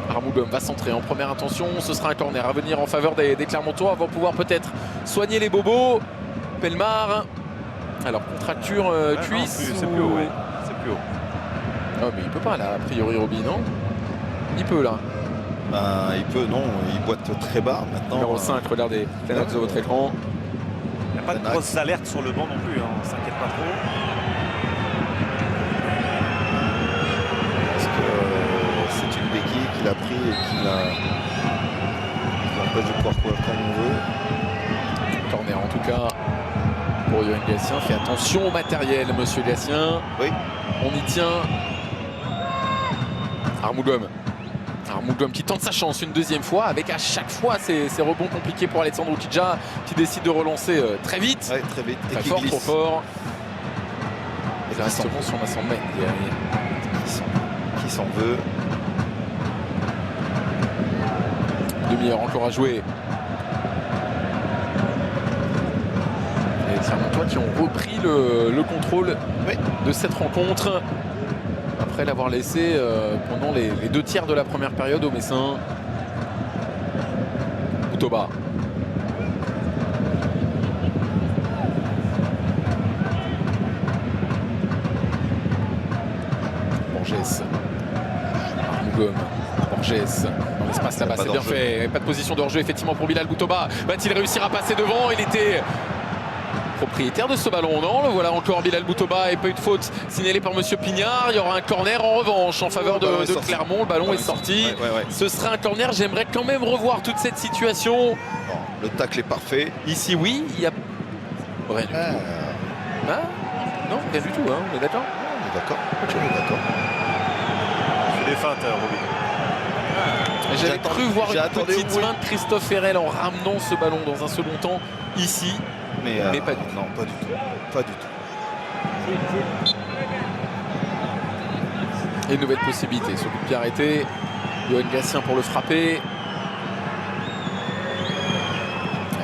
Armougom va centrer en première intention, ce sera un corner à venir en faveur des Clermontois avant de pouvoir peut-être soigner les bobos. Pelmar. Alors, contracture cuisse. C'est plus haut, ouais. C'est plus haut. Oh, mais il peut pas là, a priori, Roby, non? Il peut là. Ben, il peut, non, il boite très bas maintenant. Numéro 5, regardez la note de votre écran. Il n'y a pas de grosses alertes sur le banc non plus, on s'inquiète pas trop. Parce que c'est une béquille qu'il a pris et qui l'empêche de pouvoir courir comme on veut. Corner en tout cas. Pour Yoann Gatien, fait attention au matériel, monsieur Gatien. Oui. On y tient. Armougom. Armougom qui tente sa chance une deuxième fois, avec à chaque fois ces rebonds compliqués pour Alessandro Kidja, qui décide de relancer très vite. Ouais, très vite. Très et qui fort, glisse. trop fort. Et directement sur la 100 mètres. Qui s'en veut. Demi-heure encore à jouer. Les Clermontois qui ont repris le contrôle de cette rencontre après l'avoir laissé pendant les 2 tiers de la première période au Messin. Outoba. Borges. Armougom. Borges dans l'espace là-bas, c'est bien fait. Pas de position de hors-jeu effectivement pour Bilal Boutoba. Va-t-il réussir à passer devant? Il était propriétaire de ce ballon, non? Le voilà encore Bilal Boutoba et pas eu de faute signalée par Monsieur Pignard. Il y aura un corner en revanche en faveur de Clermont. Le ballon est sorti. Ce sera un corner. J'aimerais quand même revoir toute cette situation. Non, le tacle est parfait. Ici, oui, il y a rien du tout. Ah, non, rien du tout, hein, on est d'accord? On est d'accord. On est d'accord. C'est des feintes, Roby. J'avais cru voir une petite main de Christophe Herrel en ramenant ce ballon dans un second temps ici, mais pas du tout. Non, pas du tout. Pas du tout. Et une nouvelle possibilité sur le coup de pied arrêté. Yoann Gatien pour le frapper.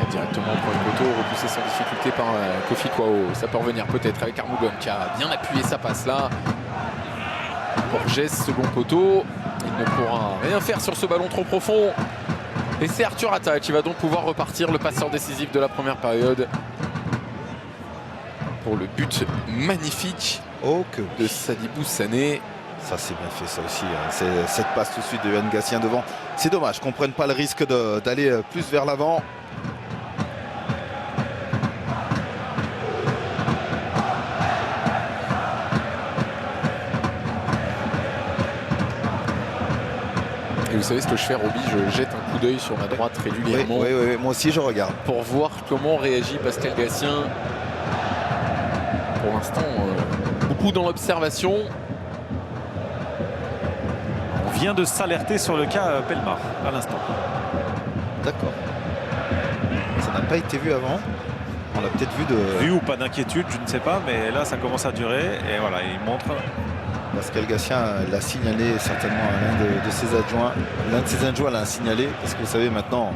Directement pour le poteau, repoussé sans difficulté par Kofi Kwao. Ça peut revenir peut-être avec Armougon qui a bien appuyé sa passe là. Borges, second poteau. Il ne pourra rien faire sur ce ballon trop profond. Et c'est Arthur Atta qui va donc pouvoir repartir, le passeur décisif de la première période. Pour le but magnifique de Sadibou Sané. Ça c'est bien fait ça aussi, hein. C'est cette passe tout de suite de Yoann Gatien devant. C'est dommage qu'on ne prenne pas le risque d'aller plus vers l'avant. Et vous savez ce que je fais, Roby, je jette un coup d'œil sur ma droite régulièrement. Oui, moi aussi je regarde. Pour voir comment réagit Pascal Gatien. Pour l'instant, beaucoup dans l'observation. On vient de s'alerter sur le cas Pelmar à l'instant. D'accord. Ça n'a pas été vu avant. On l'a peut-être vu de... Vu ou pas d'inquiétude, je ne sais pas, mais là ça commence à durer et voilà, il montre... Pascal Gatien l'a signalé certainement à l'un de ses adjoints. L'un de ses adjoints l'a signalé parce que vous savez maintenant,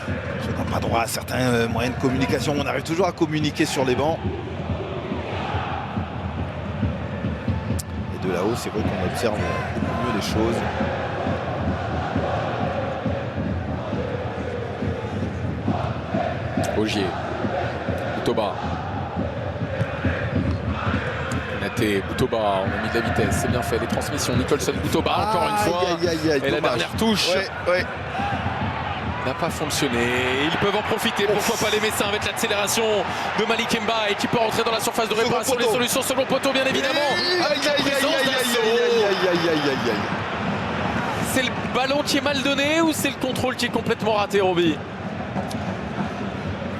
on n'a pas droit à certains moyens de communication. On arrive toujours à communiquer sur les bancs. Et de là-haut, c'est vrai qu'on observe mieux les choses. Ogier, Boutoba. Naté, Boutoba, on a mis de la vitesse, c'est bien fait, les transmissions. Nicholson, Boutoba, encore une fois. Et la dernière touche n'a pas fonctionné. Ils peuvent en profiter, pourquoi pas les Messins avec l'accélération de Malik Mbaye qui peut rentrer dans la surface de réparation. Les solutions second poteau, bien évidemment. C'est le ballon qui est mal donné ou c'est le contrôle qui est complètement raté, Roby?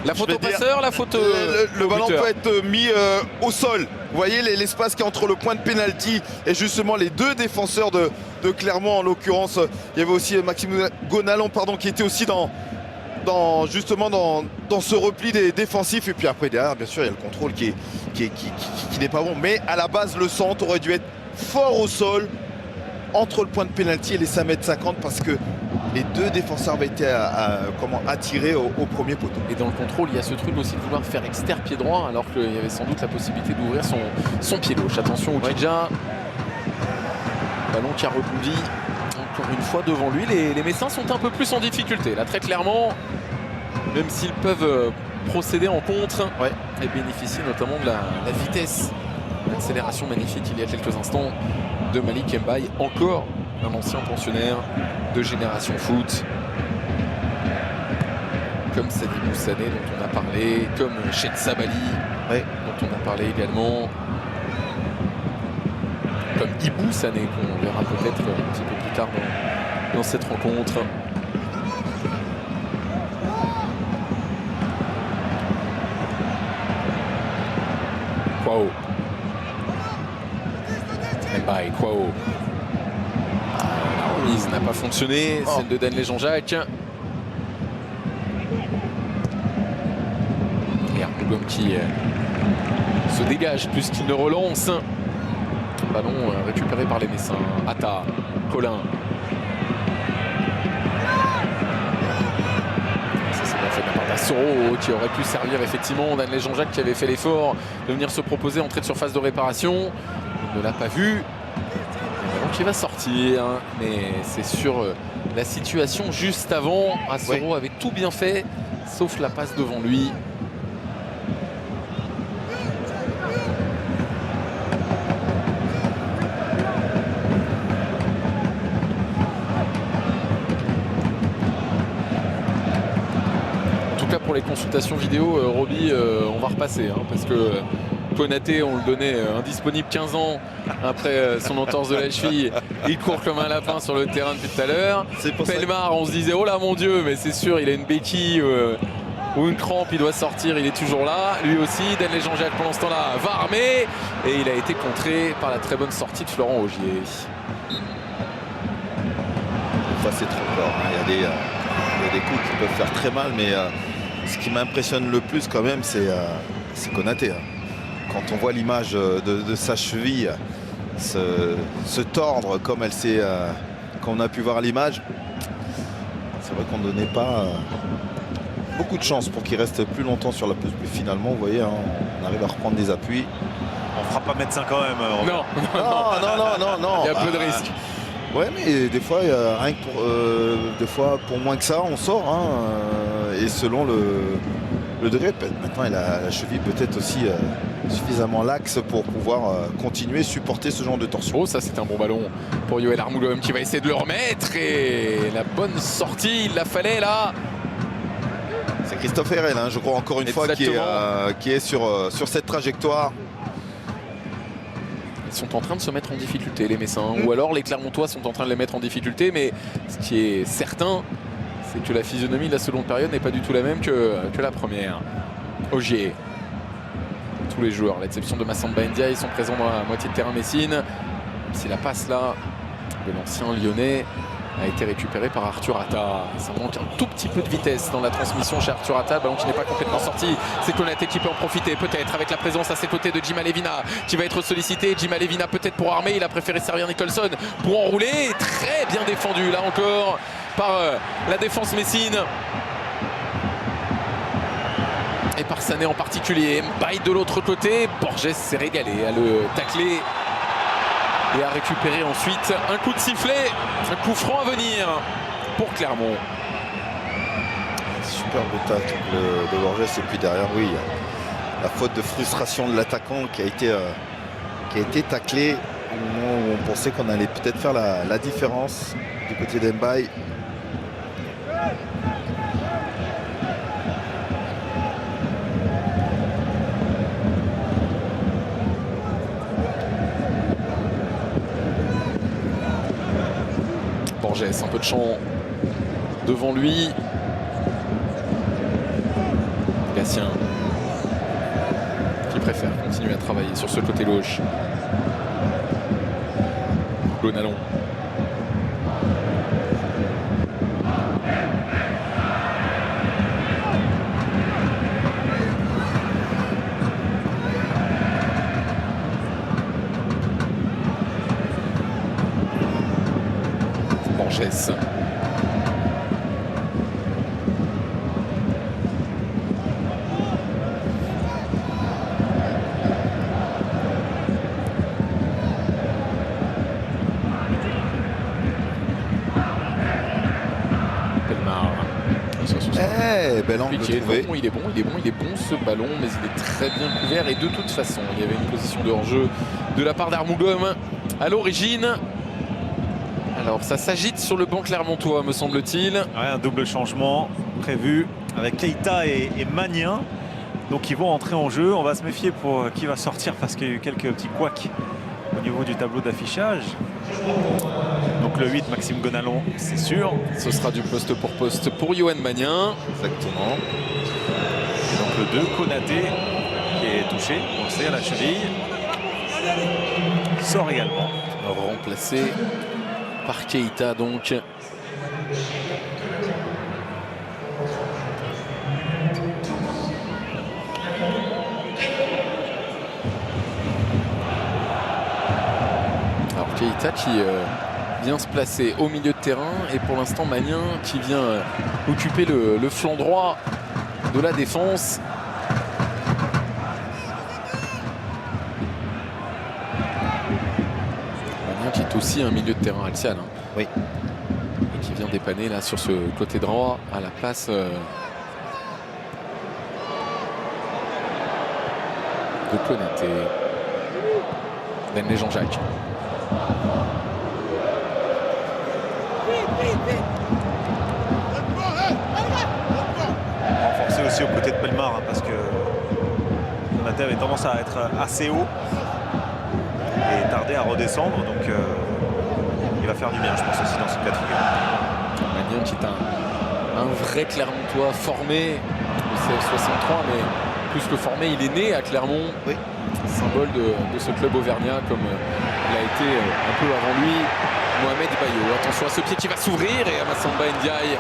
La faute au passeur, la faute le ballon peut être mis au sol. Vous voyez l'espace qui est entre le point de pénalty et justement les deux défenseurs de Clermont en l'occurrence. Il y avait aussi Maxime Gonalon qui était aussi dans ce repli des défensifs. Et puis après derrière bien sûr il y a le contrôle qui n'est pas bon. Mais à la base le centre aurait dû être fort au sol entre le point de pénalty et les 5,50 m parce que les deux défenseurs avaient été attirés au premier poteau. Et dans le contrôle, il y a ce truc aussi de vouloir faire externe pied droit alors qu'il y avait sans doute la possibilité d'ouvrir son pied gauche. Attention au Kidja. Ballon qui a rebondi encore une fois devant lui. Les Messins sont un peu plus en difficulté. Là très clairement, même s'ils peuvent procéder en contre et bénéficier notamment de la vitesse. L'accélération magnifique il y a quelques instants de Malik Mbaye, encore un ancien pensionnaire de Génération Foot, comme Sadibou Sané dont on a parlé, comme Ched Sabali dont on a parlé également, comme Ibou Sané qu'on verra peut-être un petit peu plus tard dans cette rencontre. Kwao. Mbaye, Kwao. La remise n'a pas fonctionné, celle de Danley Jean-Jacques. Et Armougon qui se dégage plus qu'il ne relance. Ballon récupéré par les Messins. Atta, Colin. Ça c'est bien fait de la part d'Assoro qui aurait pu servir effectivement Danley Jean-Jacques qui avait fait l'effort de venir se proposer entrée de surface de réparation. Il ne l'a pas vu. Qui va sortir, mais c'est sur la situation juste avant. Assoro avait tout bien fait, sauf la passe devant lui. les consultations vidéo, Roby, on va repasser hein, parce que Konaté, on le donnait indisponible 15 ans après son entorse de la cheville. Il court comme un lapin sur le terrain depuis tout à l'heure. Pellemard, on se disait oh là mon Dieu, mais c'est sûr, il a une béquille ou une crampe, il doit sortir, il est toujours là. Lui aussi, Denley Jean-Jacques pendant ce temps-là va armer et il a été contré par la très bonne sortie de Florent Ogier. Enfin, c'est trop fort. Hein. Il y a des coups qui peuvent faire très mal, mais ce qui m'impressionne le plus quand même, c'est Konaté. Hein. Quand on voit l'image de sa cheville se tordre comme elle s'est, quand on a pu voir l'image, c'est vrai qu'on ne donnait pas beaucoup de chance pour qu'il reste plus longtemps sur la pelouse. Puis finalement, vous voyez, hein, on arrive à reprendre des appuis. On fera pas médecin quand même. Non. Non. Il y a peu de risques. Ouais, mais des fois, rien que des fois, pour moins que ça, on sort. Hein, et selon le degré, maintenant, il a la cheville peut-être aussi suffisamment laxe pour pouvoir continuer, supporter ce genre de torsion. Oh, ça c'est un bon ballon pour Yoel Armoulom qui va essayer de le remettre. Et la bonne sortie, il la fallait là. C'est Christophe Herrel, hein, je crois, encore une fois, qui est sur cette trajectoire. Ils sont en train de se mettre en difficulté, les Messins. Ou alors les Clermontois sont en train de les mettre en difficulté. Mais ce qui est certain, c'est que la physionomie de la seconde période n'est pas du tout la même que la première. Ogier. Tous les joueurs, à l'exception de Massamba Ndiaye, ils sont présents dans la moitié de terrain Messine. Si la passe là de l'ancien Lyonnais a été récupérée par Arthur Atta. Ça manque un tout petit peu de vitesse dans la transmission chez Arthur Atta. Ballon qui n'est pas complètement sorti. C'est Konaté qui peut en profiter, peut-être avec la présence à ses côtés de Jim Alevina qui va être sollicité. Jim Alevina peut-être pour armer. Il a préféré servir Nicholson pour enrouler. Très bien défendu là encore par la défense messine. Et par Sané en particulier. Mbaye de l'autre côté. Borges s'est régalé à le tacler et à récupérer ensuite un coup de sifflet, un coup franc à venir pour Clermont. Superbe tacle de Borges, et puis derrière, oui, la faute de frustration de l'attaquant qui a été taclé au moment où on pensait qu'on allait peut-être faire la différence du côté d'Mbaye. Borges, un peu de champ devant lui. Gatien qui préfère continuer à travailler sur ce côté gauche. Gonalon. Borges. Bel angle trouvé. Il est bon ce ballon, mais il est très bien couvert. Et de toute façon, il y avait une position de hors-jeu de la part d'Armougom à l'origine. Alors ça s'agite sur le banc clermontois, me semble-t-il. Ouais, un double changement prévu avec Keita et Magnin. Donc ils vont entrer en jeu. On va se méfier pour qui va sortir parce qu'il y a eu quelques petits couacs au niveau du tableau d'affichage. Donc le 8, Maxime Gonalon, c'est sûr. Ce sera du poste pour Yohan Magnin. Exactement. Et donc le 2, Konaté, qui est touché, on le sait, à la cheville. Sort également. Remplacé par Keita donc. Alors Keita qui vient se placer au milieu de terrain et pour l'instant Magnin qui vient occuper le flanc droit de la défense. Magnin qui est aussi un milieu de terrain Alcial. Hein. Oui. Et qui vient dépanner là sur ce côté droit à la place de Konaté. Denley Jean-Jacques. Renforcer aussi aux côtés de Pelmar, hein, parce que Konaté avait tendance à être assez haut et tarder à redescendre. Donc il va faire du bien, je pense, aussi dans ce cas de figure. Magnan qui est un vrai Clermontois formé au CF63, mais plus que formé, il est né à Clermont. Oui. Symbole de ce club auvergnat, comme l'a été un peu avant lui Mohamed Bayo. Attention à ce pied qui va s'ouvrir et Massamba Ndiaye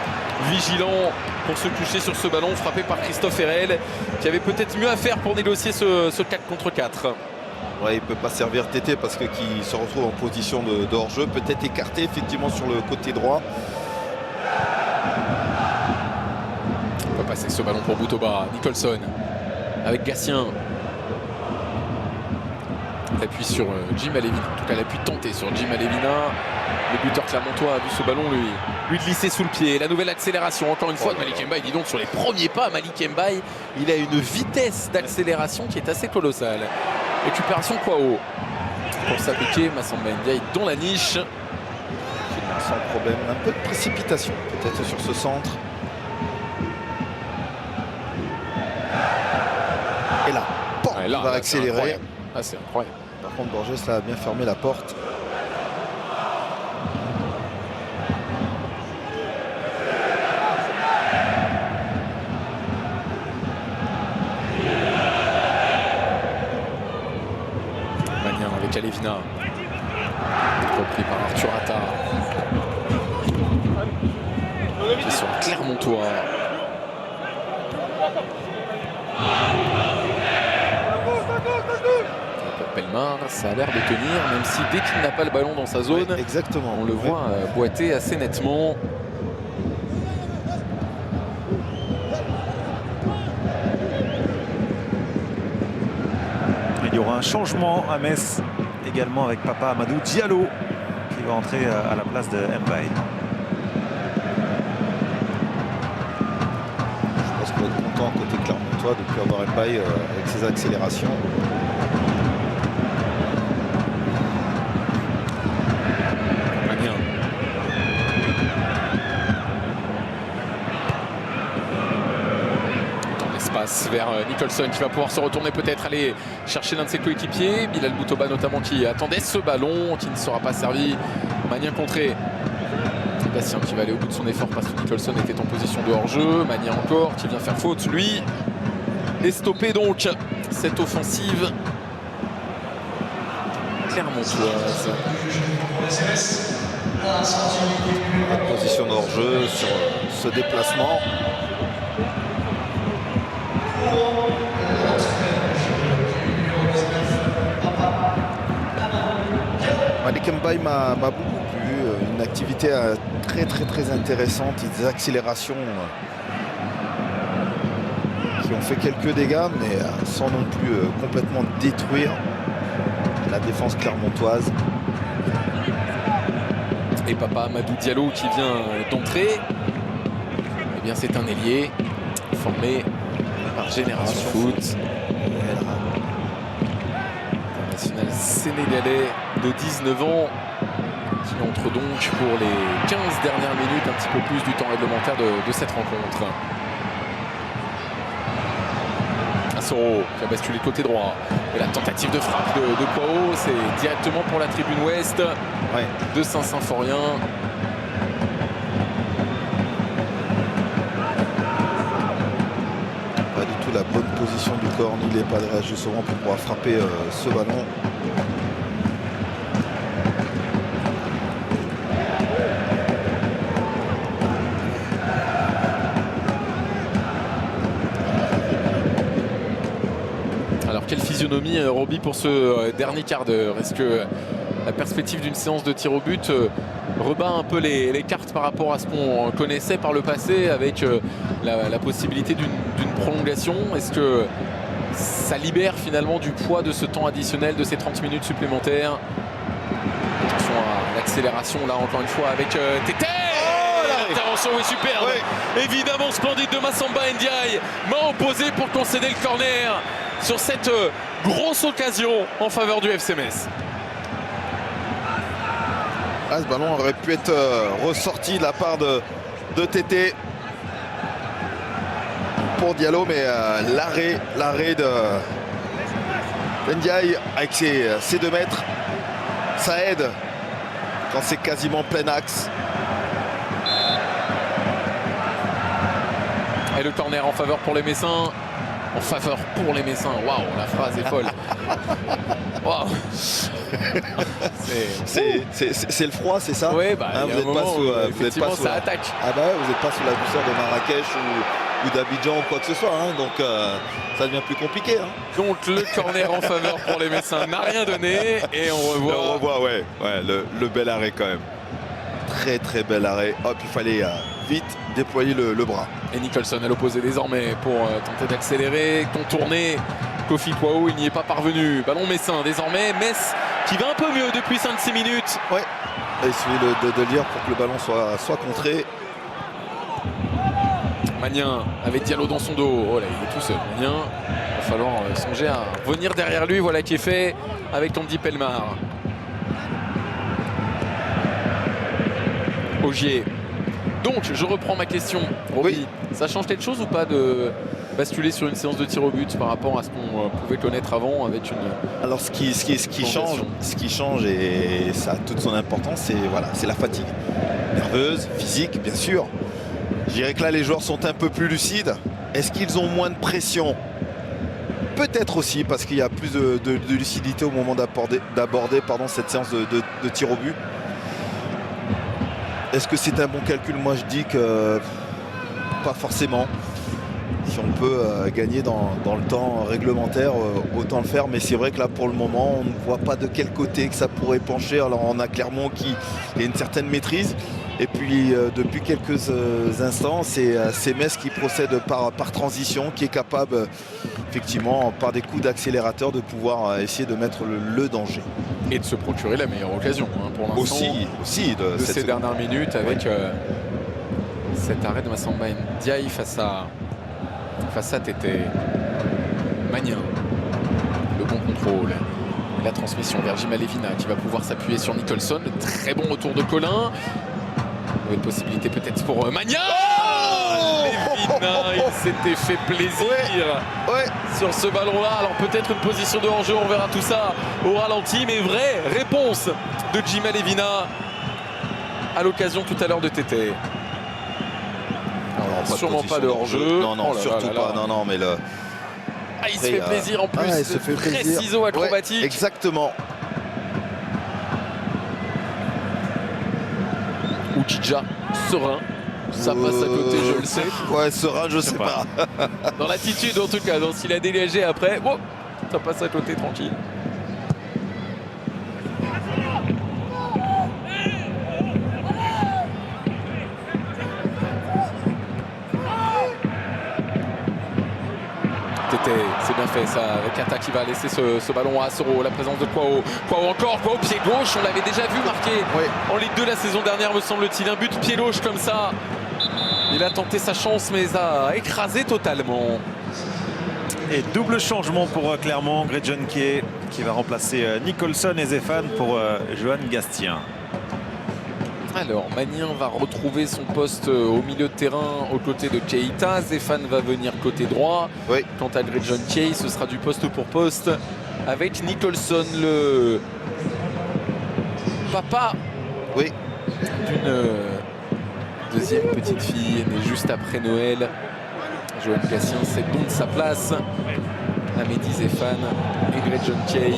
vigilant pour se coucher sur ce ballon frappé par Christophe Herel, qui avait peut-être mieux à faire pour négocier ce 4 contre 4. Ouais, il ne peut pas servir Tété parce que qui se retrouve en position de hors-jeu, peut-être écarté effectivement sur le côté droit. On va passer ce ballon pour Boutoba. Nicholson avec Gatien. L'appui sur Jim Alevina, en tout cas l'appui tenté sur Jim Alevina. Le buteur clermontois a vu ce ballon lui glisser sous le pied. La nouvelle accélération encore une fois de Malik Mbaye. Dis donc, sur les premiers pas, Malik Mbaye, il a une vitesse d'accélération qui est assez colossale. Récupération Kwao pour s'appliquer Massamba Ndiaye dans la niche. Sans problème, un peu de précipitation peut-être sur ce centre. Et là, bon, Ouais, là, on va accélérer. Ah, c'est incroyable. Par contre, Borges là, a bien fermé la porte. Magnan avec Alevina. Repris par Arthur Atta. Qui sont Clermontois. Pelmar, ça a l'air de tenir, même si dès qu'il n'a pas le ballon dans sa zone, Oui, exactement. on le voit boiter assez nettement. Il y aura un changement à Metz également avec Papa Amadou Diallo qui va entrer à la place de Mbaye. Je pense qu'on va être content côté Clermontois de ne plus avoir Mbaye avec ses accélérations. Magnan. Dans l'espace vers Nicholson qui va pouvoir se retourner, peut-être aller chercher l'un de ses coéquipiers. Bilal Boutoba notamment qui attendait ce ballon qui ne sera pas servi. Magnan contré. Bastien qui va aller au bout de son effort parce que Nicholson était en position de hors-jeu. Magnan encore qui vient faire faute lui. Et stopper donc cette offensive clermontoise. La position de hors-jeu sur ce déplacement. Malik Mbaye m'a beaucoup plu. Une activité très intéressante, des accélérations qui ont fait quelques dégâts, mais sans non plus complètement détruire la défense clermontoise. Et Papa Amadou Diallo qui vient d'entrer. Eh bien c'est un ailier formé par Génération Foot. International sénégalais de 19 ans qui entre donc pour les 15 dernières minutes, un petit peu plus du temps réglementaire de cette rencontre. Assoro qui a basculé côté droit. Et la tentative de frappe de Kwao, c'est directement pour la tribune ouest de Saint-Symphorien. Pas du tout la bonne position du corps ni les pas de réajustement pour pouvoir frapper ce ballon. Quelle physionomie, Roby, pour ce dernier quart d'heure? Est-ce que la perspective d'une séance de tir au but rebat un peu les cartes par rapport à ce qu'on connaissait par le passé avec la possibilité d'une prolongation? Est-ce que ça libère finalement du poids de ce temps additionnel, de ces 30 minutes supplémentaires? Attention à l'accélération là encore une fois avec Tété. L'intervention est superbe. Oui. Évidemment splendide de Massamba Ndiaye. Main opposée pour concéder le corner sur cette grosse occasion en faveur du FC Metz. Ah, ce ballon aurait pu être ressorti de la part de Tété. pour Diallo, mais l'arrêt de Ndiaye avec ses 2 mètres, ça aide quand c'est quasiment plein axe. Et le corner en faveur pour les Messins. En faveur pour les Messins. Waouh, la phrase est folle. Waouh. C'est le froid, c'est ça? Oui, bah, vous n'êtes pas sous, effectivement, ça attaque. Ah bah vous n'êtes pas sous la douceur de Marrakech ou d'Abidjan ou quoi que ce soit, hein, donc ça devient plus compliqué. Hein. Donc le corner en faveur pour les Messins n'a rien donné et on revoit. Ouais, le bel arrêt quand même. Très très bel arrêt. Hop, il fallait vite déployer le bras. Et Nicholson à l'opposé désormais pour tenter d'accélérer, contourner Kofi Kouao, il n'y est pas parvenu. Ballon messin désormais, Metz qui va un peu mieux depuis 5-6 minutes. Ouais, il suffit de lire pour que le ballon soit contré. Magnin avec Diallo dans son dos. Oh là, il est tout seul. Magnin, il va falloir songer à venir derrière lui. Voilà qui est fait avec Tandy Pelmar. Ogier. Donc, je reprends ma question. Roby, Oui. ça change quelque chose ou pas de basculer sur une séance de tir au but par rapport à ce qu'on pouvait connaître avant avec une... Alors ce qui change, et ça a toute son importance, c'est la fatigue. Nerveuse, physique, bien sûr. Je dirais que là, les joueurs sont un peu plus lucides. Est-ce qu'ils ont moins de pression? Peut-être aussi, parce qu'il y a plus de lucidité au moment d'aborder cette séance de tir au but. Est-ce que c'est un bon calcul? Moi, je dis que pas forcément. Si on peut gagner dans le temps réglementaire, autant le faire. Mais c'est vrai que là, pour le moment, on ne voit pas de quel côté que ça pourrait pencher. Alors, on a Clermont qui a une certaine maîtrise. Et puis, depuis quelques instants, c'est Metz qui procède par transition, qui est capable, effectivement, par des coups d'accélérateur, de pouvoir essayer de mettre le danger. Et de se procurer la meilleure occasion hein, pour l'instant. Aussi de ces dernières minutes avec cet arrêt de Massamba Ndiaye face à Tété. Magnin, le bon contrôle, la transmission vers Jima Levina qui va pouvoir s'appuyer sur Nicholson. Le très bon retour de Colin. Une possibilité peut-être pour Magnin. Levina, il s'était fait plaisir sur ce ballon-là. Alors peut-être une position de hors-jeu, on verra tout ça au ralenti. Mais vraie réponse de Jima Levina à l'occasion tout à l'heure de Tété. Sûrement pas de hors-jeu. Non, Oh là surtout là là. pas. Non, mais le... Ah, il se fait plaisir en plus. il se fait très plaisir. ciseaux acrobatiques. Ouais, exactement. Oudjidja, serein. Ça passe à côté, je le sais. Ouais, serein, je sais pas. Dans l'attitude en tout cas. Donc s'il a dégagé après, oh, ça passe à côté tranquille. C'est bien fait ça, avec Kata qui va laisser ce ballon à Assoro, la présence de Kouao. Kouao encore, Kouao pied gauche, on l'avait déjà vu marquer en Ligue 2 la saison dernière me semble-t-il, un but pied gauche comme ça. Il a tenté sa chance mais a écrasé totalement. Et double changement pour Clermont, Gretchen qui va remplacer Nicholson et Zéphane pour Johan Gastien. Alors, Magnin va retrouver son poste au milieu de terrain aux côtés de Keita. Zéphane va venir côté droit. Oui. Quant à Gretchen Key, ce sera du poste pour poste avec Nicholson, le papa d'une deuxième petite fille née juste après Noël. Johan Gastien c'est donc sa place. Amédi Zéphane et Gretchen Key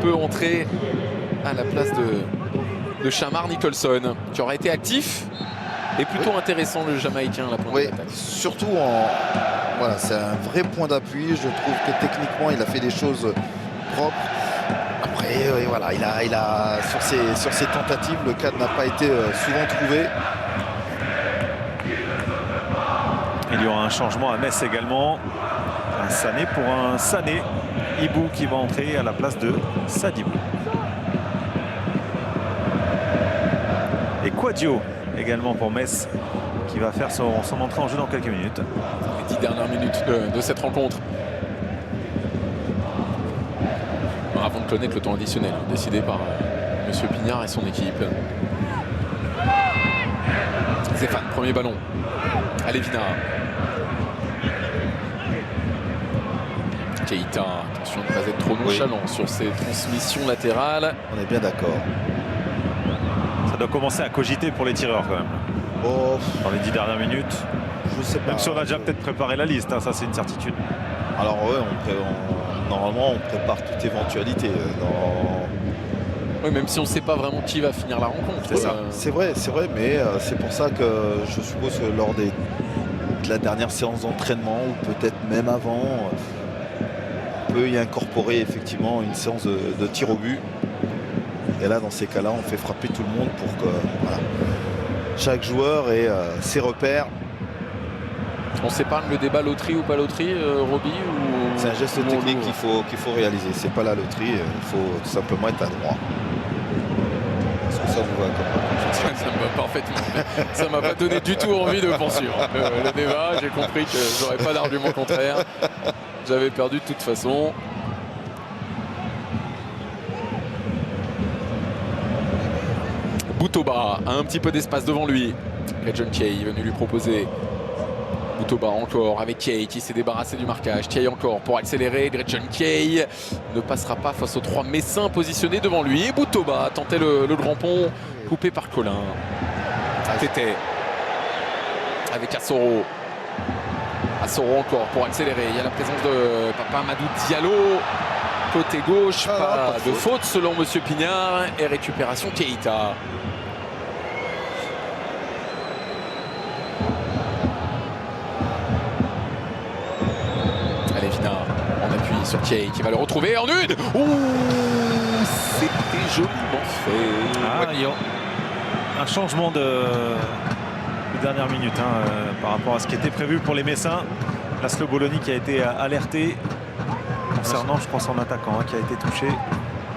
peut entrer à la place de Shamar Nicholson, qui aura été actif et plutôt intéressant, le Jamaïcain à la pointe de l'attaque. Surtout voilà, c'est un vrai point d'appui. Je trouve que techniquement il a fait des choses propres. Après voilà, il a sur ses tentatives, le cadre n'a pas été souvent trouvé. Il y aura un changement à Metz également. Un Sané pour un Sané. Ibou qui va entrer à la place de Sadibou. Et Quadio également pour Metz qui va faire son entrée en jeu dans quelques minutes. Les 10 dernières minutes de cette rencontre. Avant de connaître le temps additionnel décidé par M. Pignard et son équipe. Stéphane, premier ballon. Alevina. Keita, attention de ne pas être trop nonchalant sur ses transmissions latérales. On est bien d'accord. Ça doit commencer à cogiter pour les tireurs quand même. Oh, Dans les 10 dernières minutes. je sais pas. Même si on a déjà peut-être préparé la liste, hein, ça c'est une certitude. Alors ouais, normalement on prépare toute éventualité. Oui, même si on ne sait pas vraiment qui va finir la rencontre. C'est ça. C'est vrai, mais c'est pour ça que je suppose que lors de la dernière séance d'entraînement, ou peut-être même avant, on peut y incorporer effectivement une séance de tir au but. Et là, dans ces cas-là, on fait frapper tout le monde pour que voilà, chaque joueur ait ses repères. On s'épargne le débat loterie ou pas loterie, Roby ou... C'est un geste technique qu'il faut réaliser. C'est pas la loterie, il faut tout simplement être à droit. Est-ce que ça vous va comme Ça me va parfaitement. Ça m'a pas donné du tout envie de poursuivre le débat. J'ai compris que j'aurais pas d'argument contraire. J'avais perdu de toute façon. Boutoba a un petit peu d'espace devant lui. John Kay est venu lui proposer. Boutoba encore avec Kay qui s'est débarrassé du marquage. Kay encore pour accélérer. Gretchen Kay ne passera pas face aux 3 Messins positionnés devant lui. Et Boutoba a tenté le grand pont coupé par Colin. Tété avec Assoro. Assoro encore pour accélérer. Il y a la présence de Papa Amadou Diallo. Côté gauche, pas de faute selon Monsieur Pignard. Et récupération Keita. Sur Kay qui va le retrouver en une. Ouh, c'était joliment fait. Ah, il y a un changement de dernière minute par rapport à ce qui était prévu pour les Messins. Laszlo Bologna qui a été alerté concernant, je crois, son attaquant qui a été touché.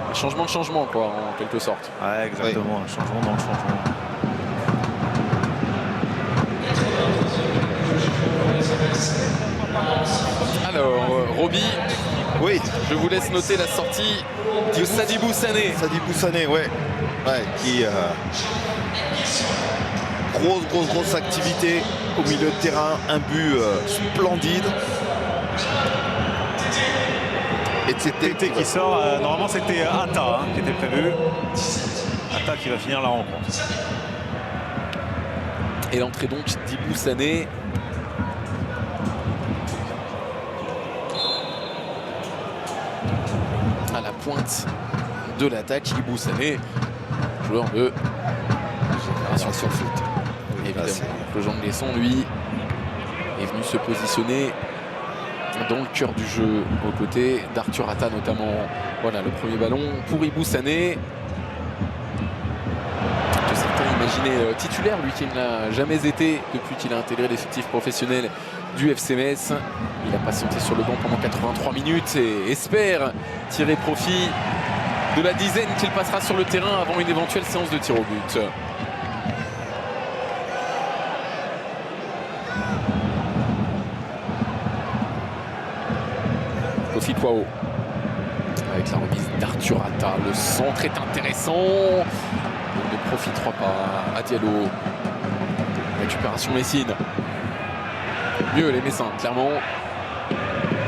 Un changement de changement, quoi, en quelque sorte. Ouais, exactement, oui. Un changement dans le changement. Alors, Roby, oui, je vous laisse noter la sortie de Sadibou Sané. Sadibou Sané, ouais, qui grosse activité au milieu de terrain, un but splendide. Et Tété qui sort, normalement c'était Atta qui était prévu. Atta qui va finir la rencontre. Et l'entrée donc d'Ibou Sané. À la pointe de l'attaque, Ibou Sané, joueur de Génération Foot. Évidemment, le Jean Glesson, lui, est venu se positionner dans le cœur du jeu, aux côtés d'Arthur Atta notamment. Voilà, le premier ballon pour Ibou Sané. Que certains imaginaient titulaire, lui qui ne l'a jamais été depuis qu'il a intégré l'effectif professionnel du FC Metz. Il a patienté sur le banc pendant 83 minutes et espère tirer profit de la dizaine qu'il passera sur le terrain avant une éventuelle séance de tir au but. Kofi Kwao avec la remise d'Arthur Atta. Le centre est intéressant. Il ne profitera pas à Diallo. Récupération Messine. Mieux les Messins, clairement.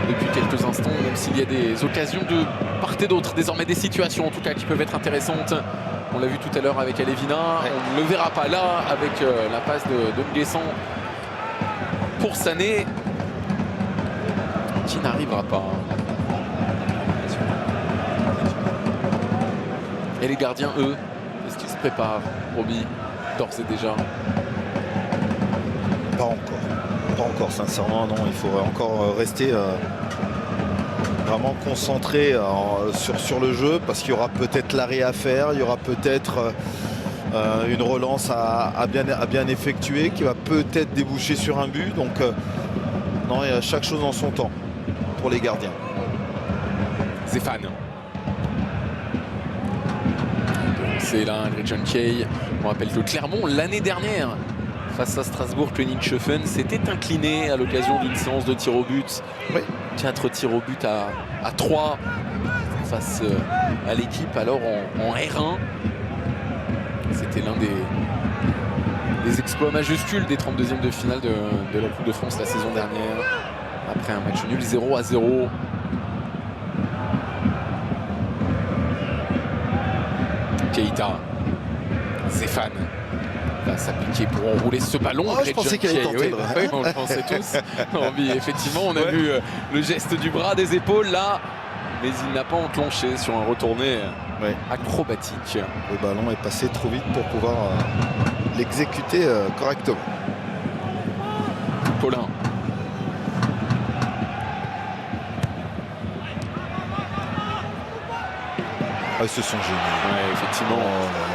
Depuis quelques instants, même s'il y a des occasions de part et d'autre, désormais des situations en tout cas qui peuvent être intéressantes. On l'a vu tout à l'heure avec Alevina. Ouais. On ne le verra pas là avec la passe de Nguessan pour Sané, qui n'arrivera pas. Et les gardiens, eux, est-ce qu'ils se préparent, Roby, d'ores et déjà? Pas encore. Pas encore, sincèrement, non. Il faudrait encore rester vraiment concentré sur le jeu, parce qu'il y aura peut-être l'arrêt à faire, il y aura peut-être une relance à bien effectuer qui va peut-être déboucher sur un but. Donc, non, il y a chaque chose en son temps pour les gardiens. Stéphane. C'est là, Gretchen Kay. On rappelle que Clermont, l'année dernière, face à Strasbourg, Königshofen s'était incliné à l'occasion d'une séance de tir au but. Oui. 4 tirs au but à 3 face à l'équipe alors en R1. C'était l'un des exploits majuscules des 32e de finale de la Coupe de France la saison dernière. Après un match nul 0-0. Keita, Zéphane va s'appliquer pour enrouler ce ballon. Oh, je pensais qu'elle allait tenter. Oui, on le pensait tous. Effectivement, on a vu le geste du bras, des épaules là, mais il n'a pas enclenché sur un retourné acrobatique. Le ballon est passé trop vite pour pouvoir l'exécuter correctement. Colin. Ah, ils se sont gênés. Ouais, effectivement. Oh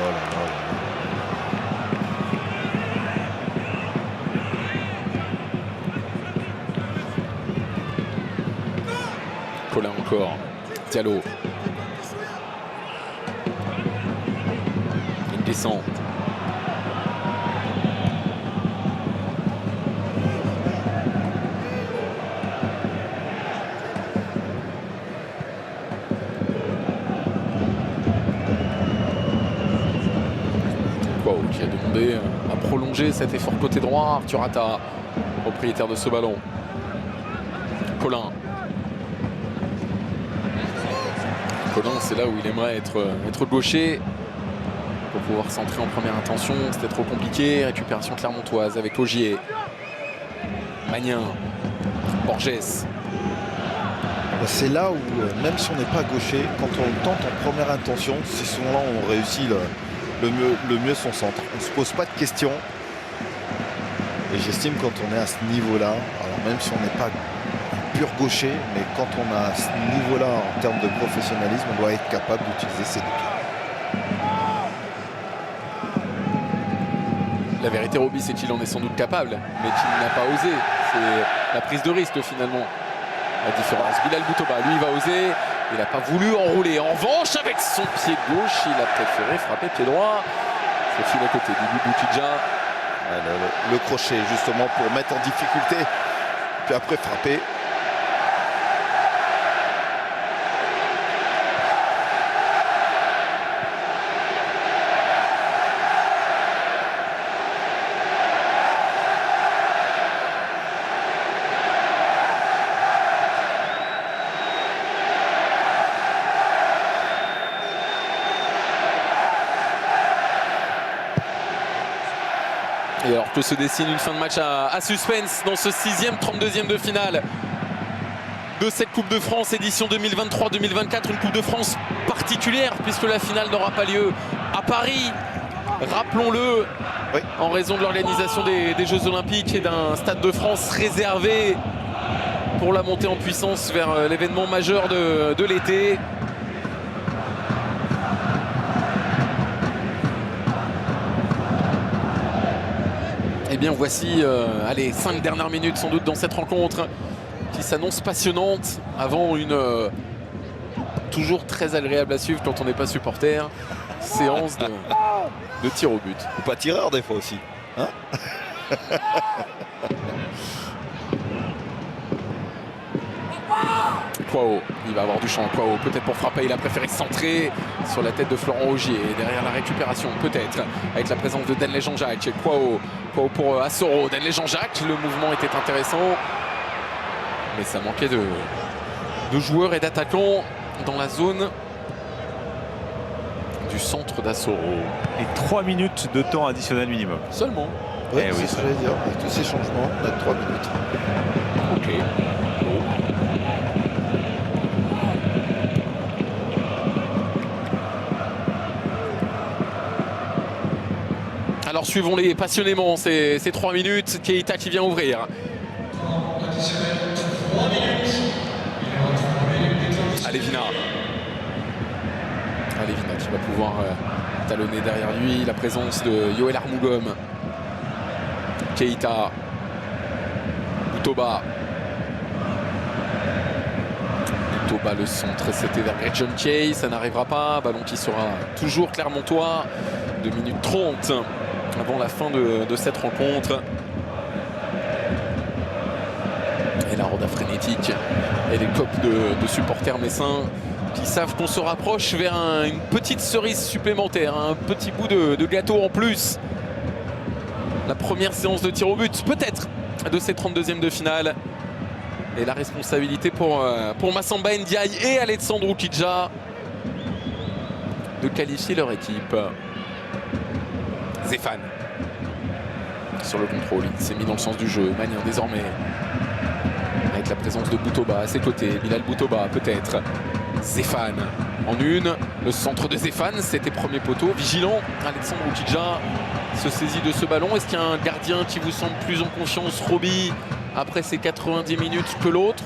là là là là. Colin encore. Diallo. Il descend. Qui a demandé à prolonger cet effort côté droit. Arthur Atta, propriétaire de ce ballon. Colin. Colin, c'est là où il aimerait être gaucher pour pouvoir centrer en première intention. C'était trop compliqué. Récupération clermontoise avec Ogier. Magnin. Borges. C'est là où, même si on n'est pas gaucher, quand on le tente en première intention, c'est souvent là où on réussit le mieux son centre. On ne se pose pas de questions. Et j'estime quand on est à ce niveau-là, alors même si on n'est pas un pur gaucher, mais quand on a ce niveau-là en termes de professionnalisme, on doit être capable d'utiliser ses deux pieds. La vérité, Roby, c'est qu'il en est sans doute capable, mais qu'il n'a pas osé. C'est la prise de risque finalement. La différence. Bilal Boutoba, lui, il va oser. Il n'a pas voulu enrouler. En revanche, avec son pied gauche, il a préféré frapper pied droit. C'est fil à côté. Bibi Boutidja. Le crochet, justement, pour mettre en difficulté. Puis après, frapper. Et alors que se dessine une fin de match à suspense dans ce 6e, 32e de finale de cette Coupe de France édition 2023-2024. Une Coupe de France particulière puisque la finale n'aura pas lieu à Paris. Rappelons-le, en raison de l'organisation des Jeux Olympiques et d'un Stade de France réservé pour la montée en puissance vers l'événement majeur de l'été. Eh bien voici, allez, 5 dernières minutes sans doute dans cette rencontre qui s'annonce passionnante avant une toujours très agréable à suivre quand on n'est pas supporter, séance de tir au but. Ou pas tireur des fois aussi. Hein. Kouao, il va avoir du champ. Kouao, peut-être pour frapper, il a préféré centrer sur la tête de Florent Ogier. Derrière la récupération, peut-être, avec la présence de Denley Jean-Jacques. Kouao pour Assoro. Denley Jean-Jacques, le mouvement était intéressant. Mais ça manquait de joueurs et d'attaquants dans la zone du centre d'Assoro. Et 3 minutes de temps additionnel minimum. Seulement. Oui, c'est ce que j'allais dire. Avec tous ces changements, on a 3 minutes. Ok. Alors suivons-les passionnément ces 3 minutes. Keita qui vient ouvrir. Alevina. Alevina qui va pouvoir talonner derrière lui. La présence de Yoel Armougom. Keita. Boutoba. Boutoba le centre. C'était vers John Kay. Ça n'arrivera pas. Ballon qui sera toujours clermontois. 2 minutes 30 avant la fin de cette rencontre. Et la ronde frénétique et les copes de supporters messins qui savent qu'on se rapproche vers une petite cerise supplémentaire, un petit bout de gâteau en plus la première séance de tir au but, peut-être, de ces 32e de finale. Et la responsabilité pour Massamba Ndiaye et Alessandro Kidja de qualifier leur équipe. Zéphane sur le contrôle, il s'est mis dans le sens du jeu. Magnin désormais avec la présence de Boutoba à ses côtés. Bilal Boutoba peut-être. Zéphane en une. Le centre de Zéphane, c'était premier poteau. Vigilant, Alessandro Kidja se saisit de ce ballon. Est-ce qu'il y a un gardien qui vous semble plus en confiance, Roby, après ces 90 minutes que l'autre?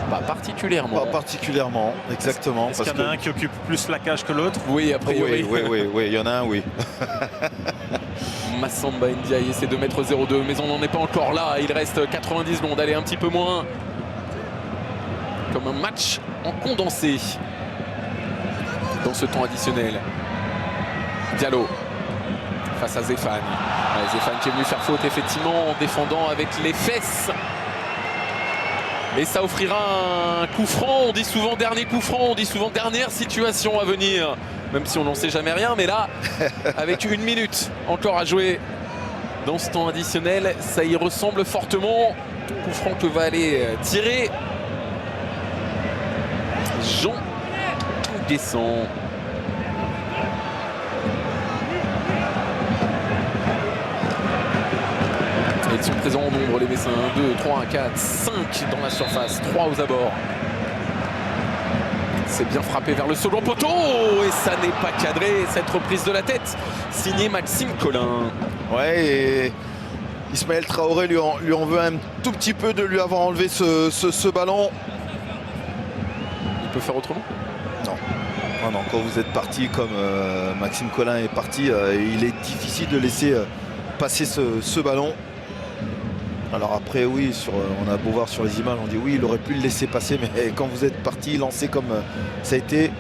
Pas particulièrement. Pas particulièrement, exactement. Est-ce qu'il y en a un qui occupe plus la cage que l'autre? Oui, a priori. Oui, il y en a un, oui. Massamba Ndiaye essaie de mettre 0-2, mais on n'en est pas encore là. Il reste 90 secondes, allez, un petit peu moins. Comme un match en condensé dans ce temps additionnel. Diallo face à Zéphane. Ouais, Zéphane qui est venu faire faute effectivement en défendant avec les fesses. Et ça offrira un coup franc. On dit souvent dernier coup franc, on dit souvent dernière situation à venir. Même si on n'en sait jamais rien, mais là, avec 1 minute encore à jouer dans ce temps additionnel, ça y ressemble fortement. Coup franc que va aller tirer Jean Guesson. Ils sont présents en nombre, les Messins. 1, 2, 3, 4, 5 dans la surface, 3 aux abords. C'est bien frappé vers le second poteau et ça n'est pas cadré. Cette reprise de la tête signée Maxime Collin. Ouais, et Ismaël Traoré lui en veut un tout petit peu de lui avoir enlevé ce ballon. Il peut faire autrement? Non, quand vous êtes parti comme Maxime Collin est parti, il est difficile de laisser passer ce ballon. Alors après, oui, on a beau voir sur les images, on dit oui, il aurait pu le laisser passer, mais quand vous êtes parti, lancé comme ça a été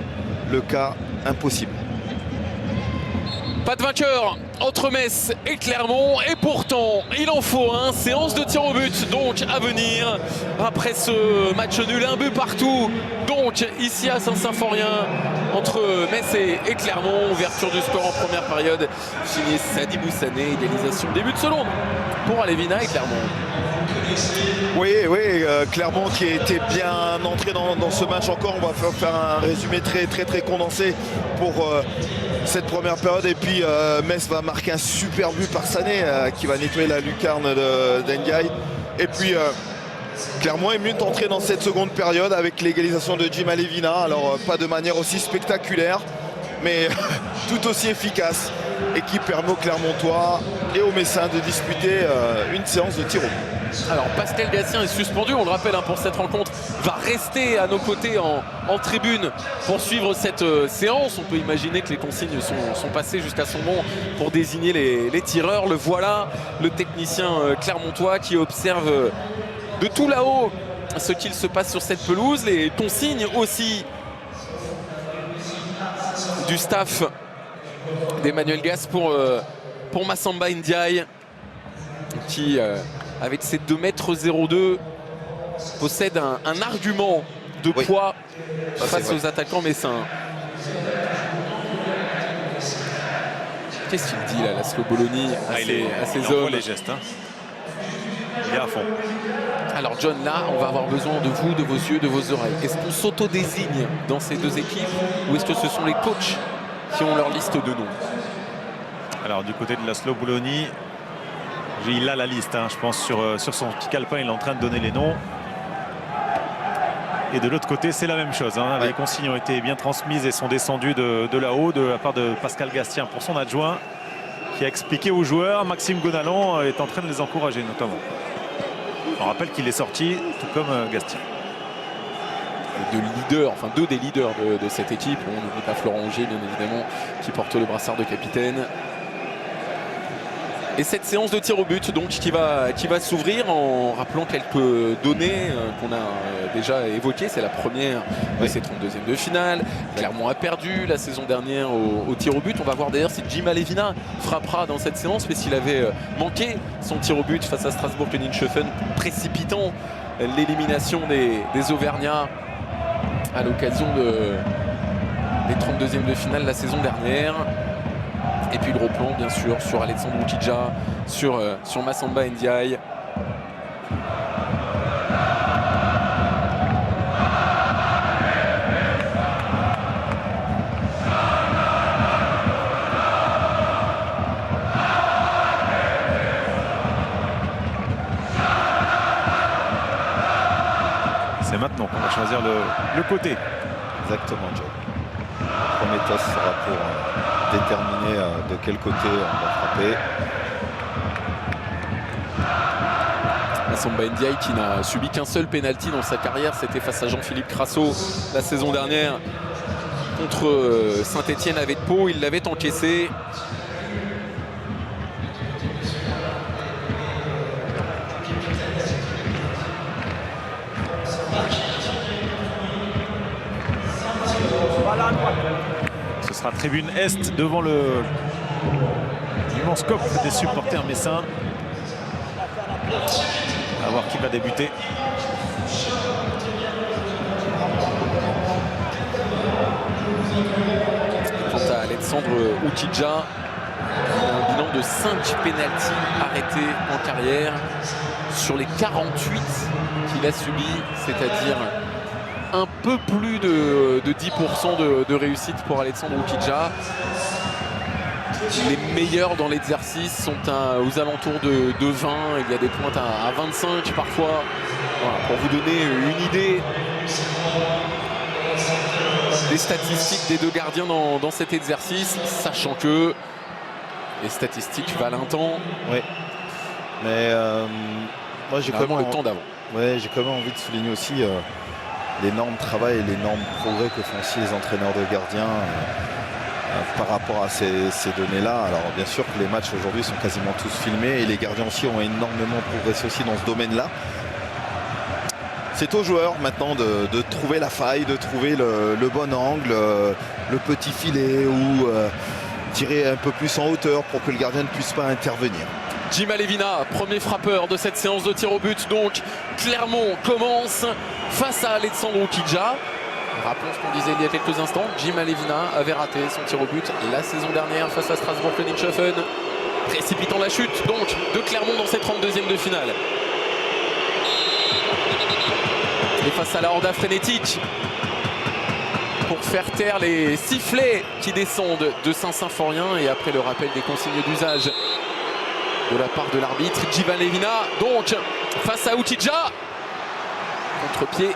le cas, impossible. Pas de vainqueur entre Metz et Clermont, et pourtant il en faut un. Séance de tir au but donc à venir après ce match nul, 1 but partout donc ici à Saint-Symphorien entre Metz et Clermont. Ouverture du score en première période signé Sadibou Sané, égalisation début de seconde pour Alévina et Clermont. Oui, Clermont qui était bien entré dans ce match encore. On va faire un résumé très condensé pour cette première période. Et puis Metz va marquer un super but par Sané qui va nettoyer la lucarne d'Ndiaye. Et puis Clermont est mieux entré dans cette seconde période avec l'égalisation de Jim Alévina. Alors pas de manière aussi spectaculaire, mais tout aussi efficace, et qui permet aux Clermontois et aux Messins de disputer une séance de tir au but. Alors Pascal Gatien est suspendu, on le rappelle, pour cette rencontre, va rester à nos côtés en tribune pour suivre cette séance. On peut imaginer que les consignes sont passées jusqu'à son nom pour désigner les tireurs. Le voilà, le technicien clermontois qui observe de tout là-haut ce qu'il se passe sur cette pelouse. Les consignes aussi du staff d'Emmanuel Gas pour Massamba Ndiaye qui avec ses 2,02 m possède un argument de poids face aux attaquants messins. Qu'est-ce qu'il dit là, Laszlo Bologna à ses hommes? Les gestes, hein. Il est à fond. Alors John, là, on va avoir besoin de vous, de vos yeux, de vos oreilles. Est-ce qu'on s'auto-désigne dans ces deux équipes ou est-ce que ce sont les coachs qui ont leur liste de noms? Alors du côté de Laszlo Bologna, il a la liste, hein, je pense, sur son petit calepin, il est en train de donner les noms. Et de l'autre côté, c'est la même chose, hein. Les consignes ont été bien transmises et sont descendues de là-haut de la part de Pascal Gastien pour son adjoint, qui a expliqué aux joueurs. Maxime Gonalon est en train de les encourager notamment. On rappelle qu'il est sorti, tout comme Gastien. Deux des leaders de cette équipe. On n'oublie pas Florent Auger, bien évidemment, qui porte le brassard de capitaine. Et cette séance de tir au but donc qui va s'ouvrir en rappelant quelques données qu'on a déjà évoquées. C'est la première de ces 32e de finale. Clermont a perdu la saison dernière au tir au but. On va voir d'ailleurs si Jim Alévina frappera dans cette séance, mais s'il avait manqué son tir au but face à Strasbourg et Ninschöffen, précipitant l'élimination des Auvergnats à l'occasion des 32e de finale la saison dernière. Et puis le replan bien sûr sur Alexandre Oukidja, sur Massamba Ndiaye. C'est maintenant qu'on va choisir le côté. Exactement, John. Le premier toss sera pour déterminer de quel côté on va frapper. Massamba Ndiaye qui n'a subi qu'un seul pénalty dans sa carrière, c'était face à Jean-Philippe Crasso la saison dernière contre Saint-Etienne avec Pau, il l'avait encaissé. Ce sera tribune Est devant l'immense coffre des supporters messins. On va voir qui va débuter. Quant à Alexandre Oukidja, un bilan de 5 pénaltys arrêtés en carrière sur les 48 qu'il a subis, c'est-à-dire un peu plus de 10% de réussite pour Alexandre Oukidja. Les meilleurs dans l'exercice sont aux alentours de 20, il y a des pointes à 25 parfois. Voilà, pour vous donner une idée des statistiques des deux gardiens dans cet exercice, sachant que les statistiques valent un temps. Oui. Mais moi j'ai quand même le temps d'avant. Ouais, j'ai quand même envie de souligner aussi l'énorme travail et l'énorme progrès que font aussi les entraîneurs de gardiens par rapport à ces données-là. Alors bien sûr que les matchs aujourd'hui sont quasiment tous filmés et les gardiens aussi ont énormément progressé aussi dans ce domaine-là. C'est aux joueurs maintenant de trouver la faille, de trouver le bon angle, le petit filet ou tirer un peu plus en hauteur pour que le gardien ne puisse pas intervenir. Jim Alevina, premier frappeur de cette séance de tir au but. Donc Clermont commence face à Alexandre Oukidja. Rappelons ce qu'on disait il y a quelques instants. Jim Alevina avait raté son tir au but la saison dernière face à Strasbourg-Königshofen, précipitant la chute donc de Clermont dans cette 32e de finale. Et face à la Horda frénétique, pour faire taire les sifflets qui descendent de Saint-Symphorien et après le rappel des consignes d'usage de la part de l'arbitre, Jim Alevina donc face à Oukidja, contre-pied.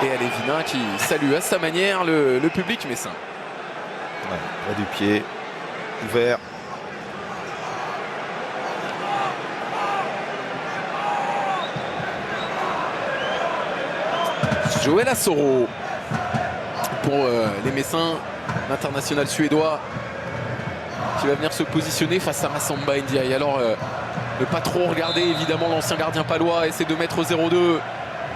Et Alevina qui salue à sa manière le public messin. Ouais, bas du pied, ouvert. Joël Asoro pour les Messins, l'international suédois qui va venir se positionner face à Massamba Ndiaye. Alors ne pas trop regarder évidemment l'ancien gardien palois, essaie de mettre 0-2.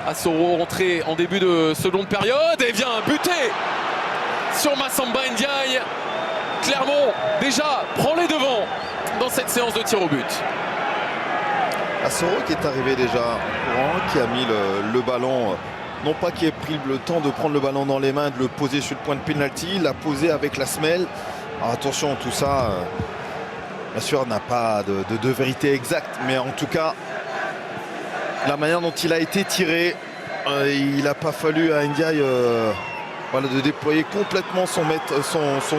Asoro rentré en début de seconde période et vient buter sur Massamba Ndiaye. Clermont déjà prend les devants dans cette séance de tir au but. Asoro qui est arrivé déjà en courant, qui a mis le ballon, non pas qui ait pris le temps de prendre le ballon dans les mains, de le poser sur le point de pénalty, il l'a posé avec la semelle. Alors attention, tout ça, bien sûr, n'a pas de vérité exacte, mais en tout cas, la manière dont il a été tiré, il n'a pas fallu à Ndiaye voilà, de déployer complètement son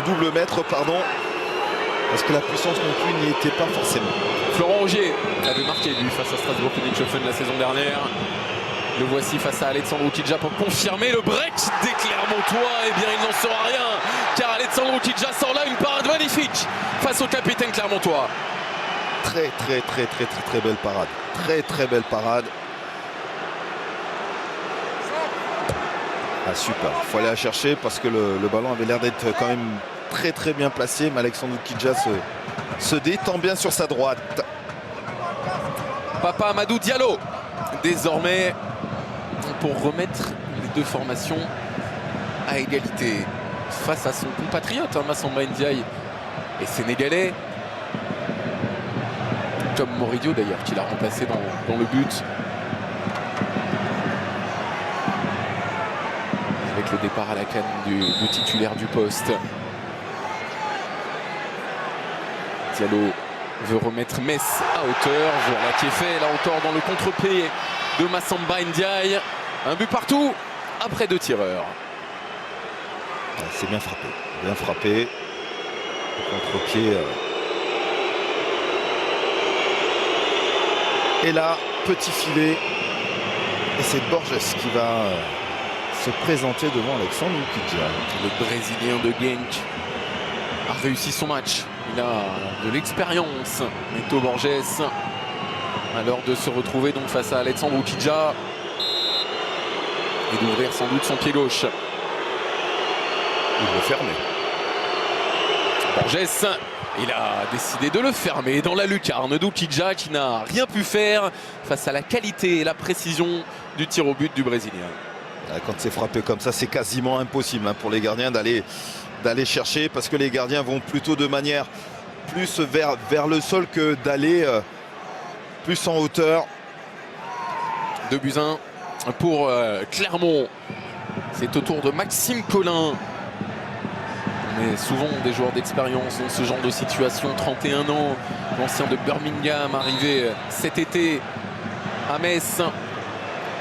double mètre, pardon, parce que la puissance non plus n'y était pas forcément. Florent Ogier avait marqué lui face à Strasbourg-Königshofen la saison dernière. Le voici face à Alexandre Oukidja pour confirmer le break des Clermontois. Eh bien, il n'en sera rien, car Alexandre Oukidja sort là une parade magnifique face au capitaine clermontois. Très belle parade. Très belle parade. Ah super, il faut aller la chercher parce que le ballon avait l'air d'être quand même très bien placé, mais Alexandre Oukidja se détend bien sur sa droite. Papa Amadou Diallo désormais pour remettre les deux formations à égalité face à son compatriote Massamba Ndiaye et sénégalais, comme Moridio d'ailleurs qui l'a remplacé dans le but avec le départ à la canne du titulaire du poste. Diallo veut remettre Metz à hauteur. Voilà qui est fait là encore dans le contre-pied de Massamba Ndiaye. Un but partout après 2 tireurs. C'est bien frappé. Bien frappé. Contre-pied. Et là, petit filet. Et c'est Borges qui va se présenter devant Alexandre Ukidja. Le Brésilien de Genk a réussi son match. Il a de l'expérience. Neto Borges, à l'heure de se retrouver donc face à Alexandre Ukidja et d'ouvrir sans doute son pied gauche. Il veut fermer. Borges, il a décidé de le fermer dans la lucarne d'Ukidja qui n'a rien pu faire face à la qualité et la précision du tir au but du Brésilien. Quand c'est frappé comme ça, c'est quasiment impossible pour les gardiens d'aller chercher, parce que les gardiens vont plutôt de manière plus vers le sol que d'aller plus en hauteur. 2-1 pour Clermont. C'est au tour de Maxime Collin. Mais souvent des joueurs d'expérience dans ce genre de situation. 31 ans, l'ancien de Birmingham, arrivé cet été à Metz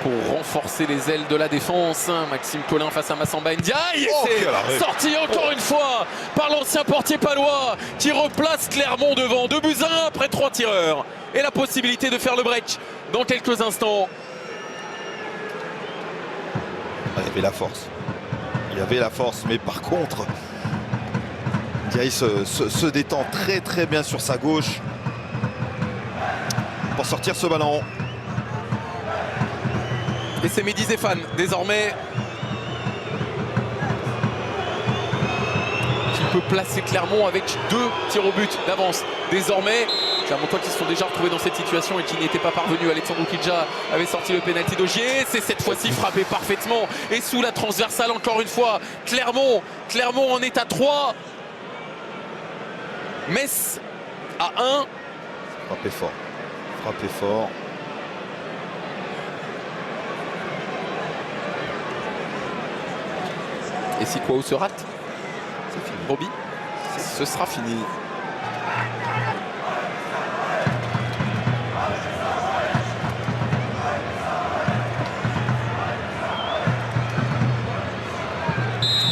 pour renforcer les ailes de la défense. Maxime Collin face à Massamba Ndiaye. C'est sorti encore une fois par l'ancien portier palois qui replace Clermont devant. 2-1 après 3 tireurs. Et la possibilité de faire le break dans quelques instants. Il y avait la force. Il y avait la force, mais par contre, Ndiaye se détend très bien sur sa gauche pour sortir ce ballon. Et c'est Mehdi Zéphane désormais qui peut placer Clermont avec 2 tirs au but d'avance. Désormais, Clermontois qui se sont déjà retrouvés dans cette situation et qui n'étaient pas parvenus. Alexandre Ukidja avait sorti le pénalty d'Ogier. C'est cette fois-ci frappé parfaitement et sous la transversale encore une fois. Clermont en est à 3. Metz à 1. Frappé fort. Frappé fort. Et si Kouao se rate, c'est fini. Roby, ce sera fini.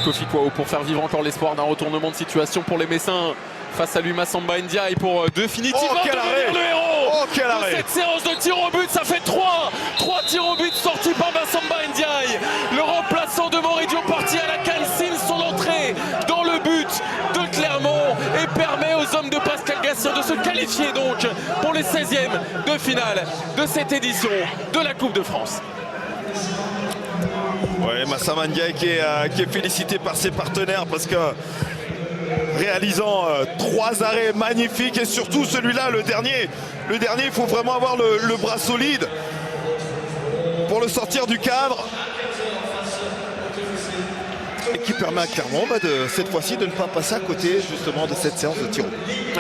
Kofi Kouao pour faire vivre encore l'espoir d'un retournement de situation pour les Messins. Face à lui Massamba Ndiaye pour définitivement devenir le héros de cette séance de tir au but. Ça fait 3 tirs au but sortis par Massamba Ndiaye. Le remplaçant de Moridio Porti à la canne signe son entrée dans le but de Clermont et permet aux hommes de Pascal Gassien de se qualifier donc pour les 16e de finale de cette édition de la Coupe de France. Ouais, Massamba Ndiaye qui est félicité par ses partenaires parce que réalisant 3 arrêts magnifiques et surtout celui-là, le dernier, il faut vraiment avoir le bras solide pour le sortir du cadre et qui permet à Clermont cette fois-ci de ne pas passer à côté justement de cette séance de tir.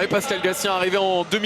Pascal Gassien arrivé en demi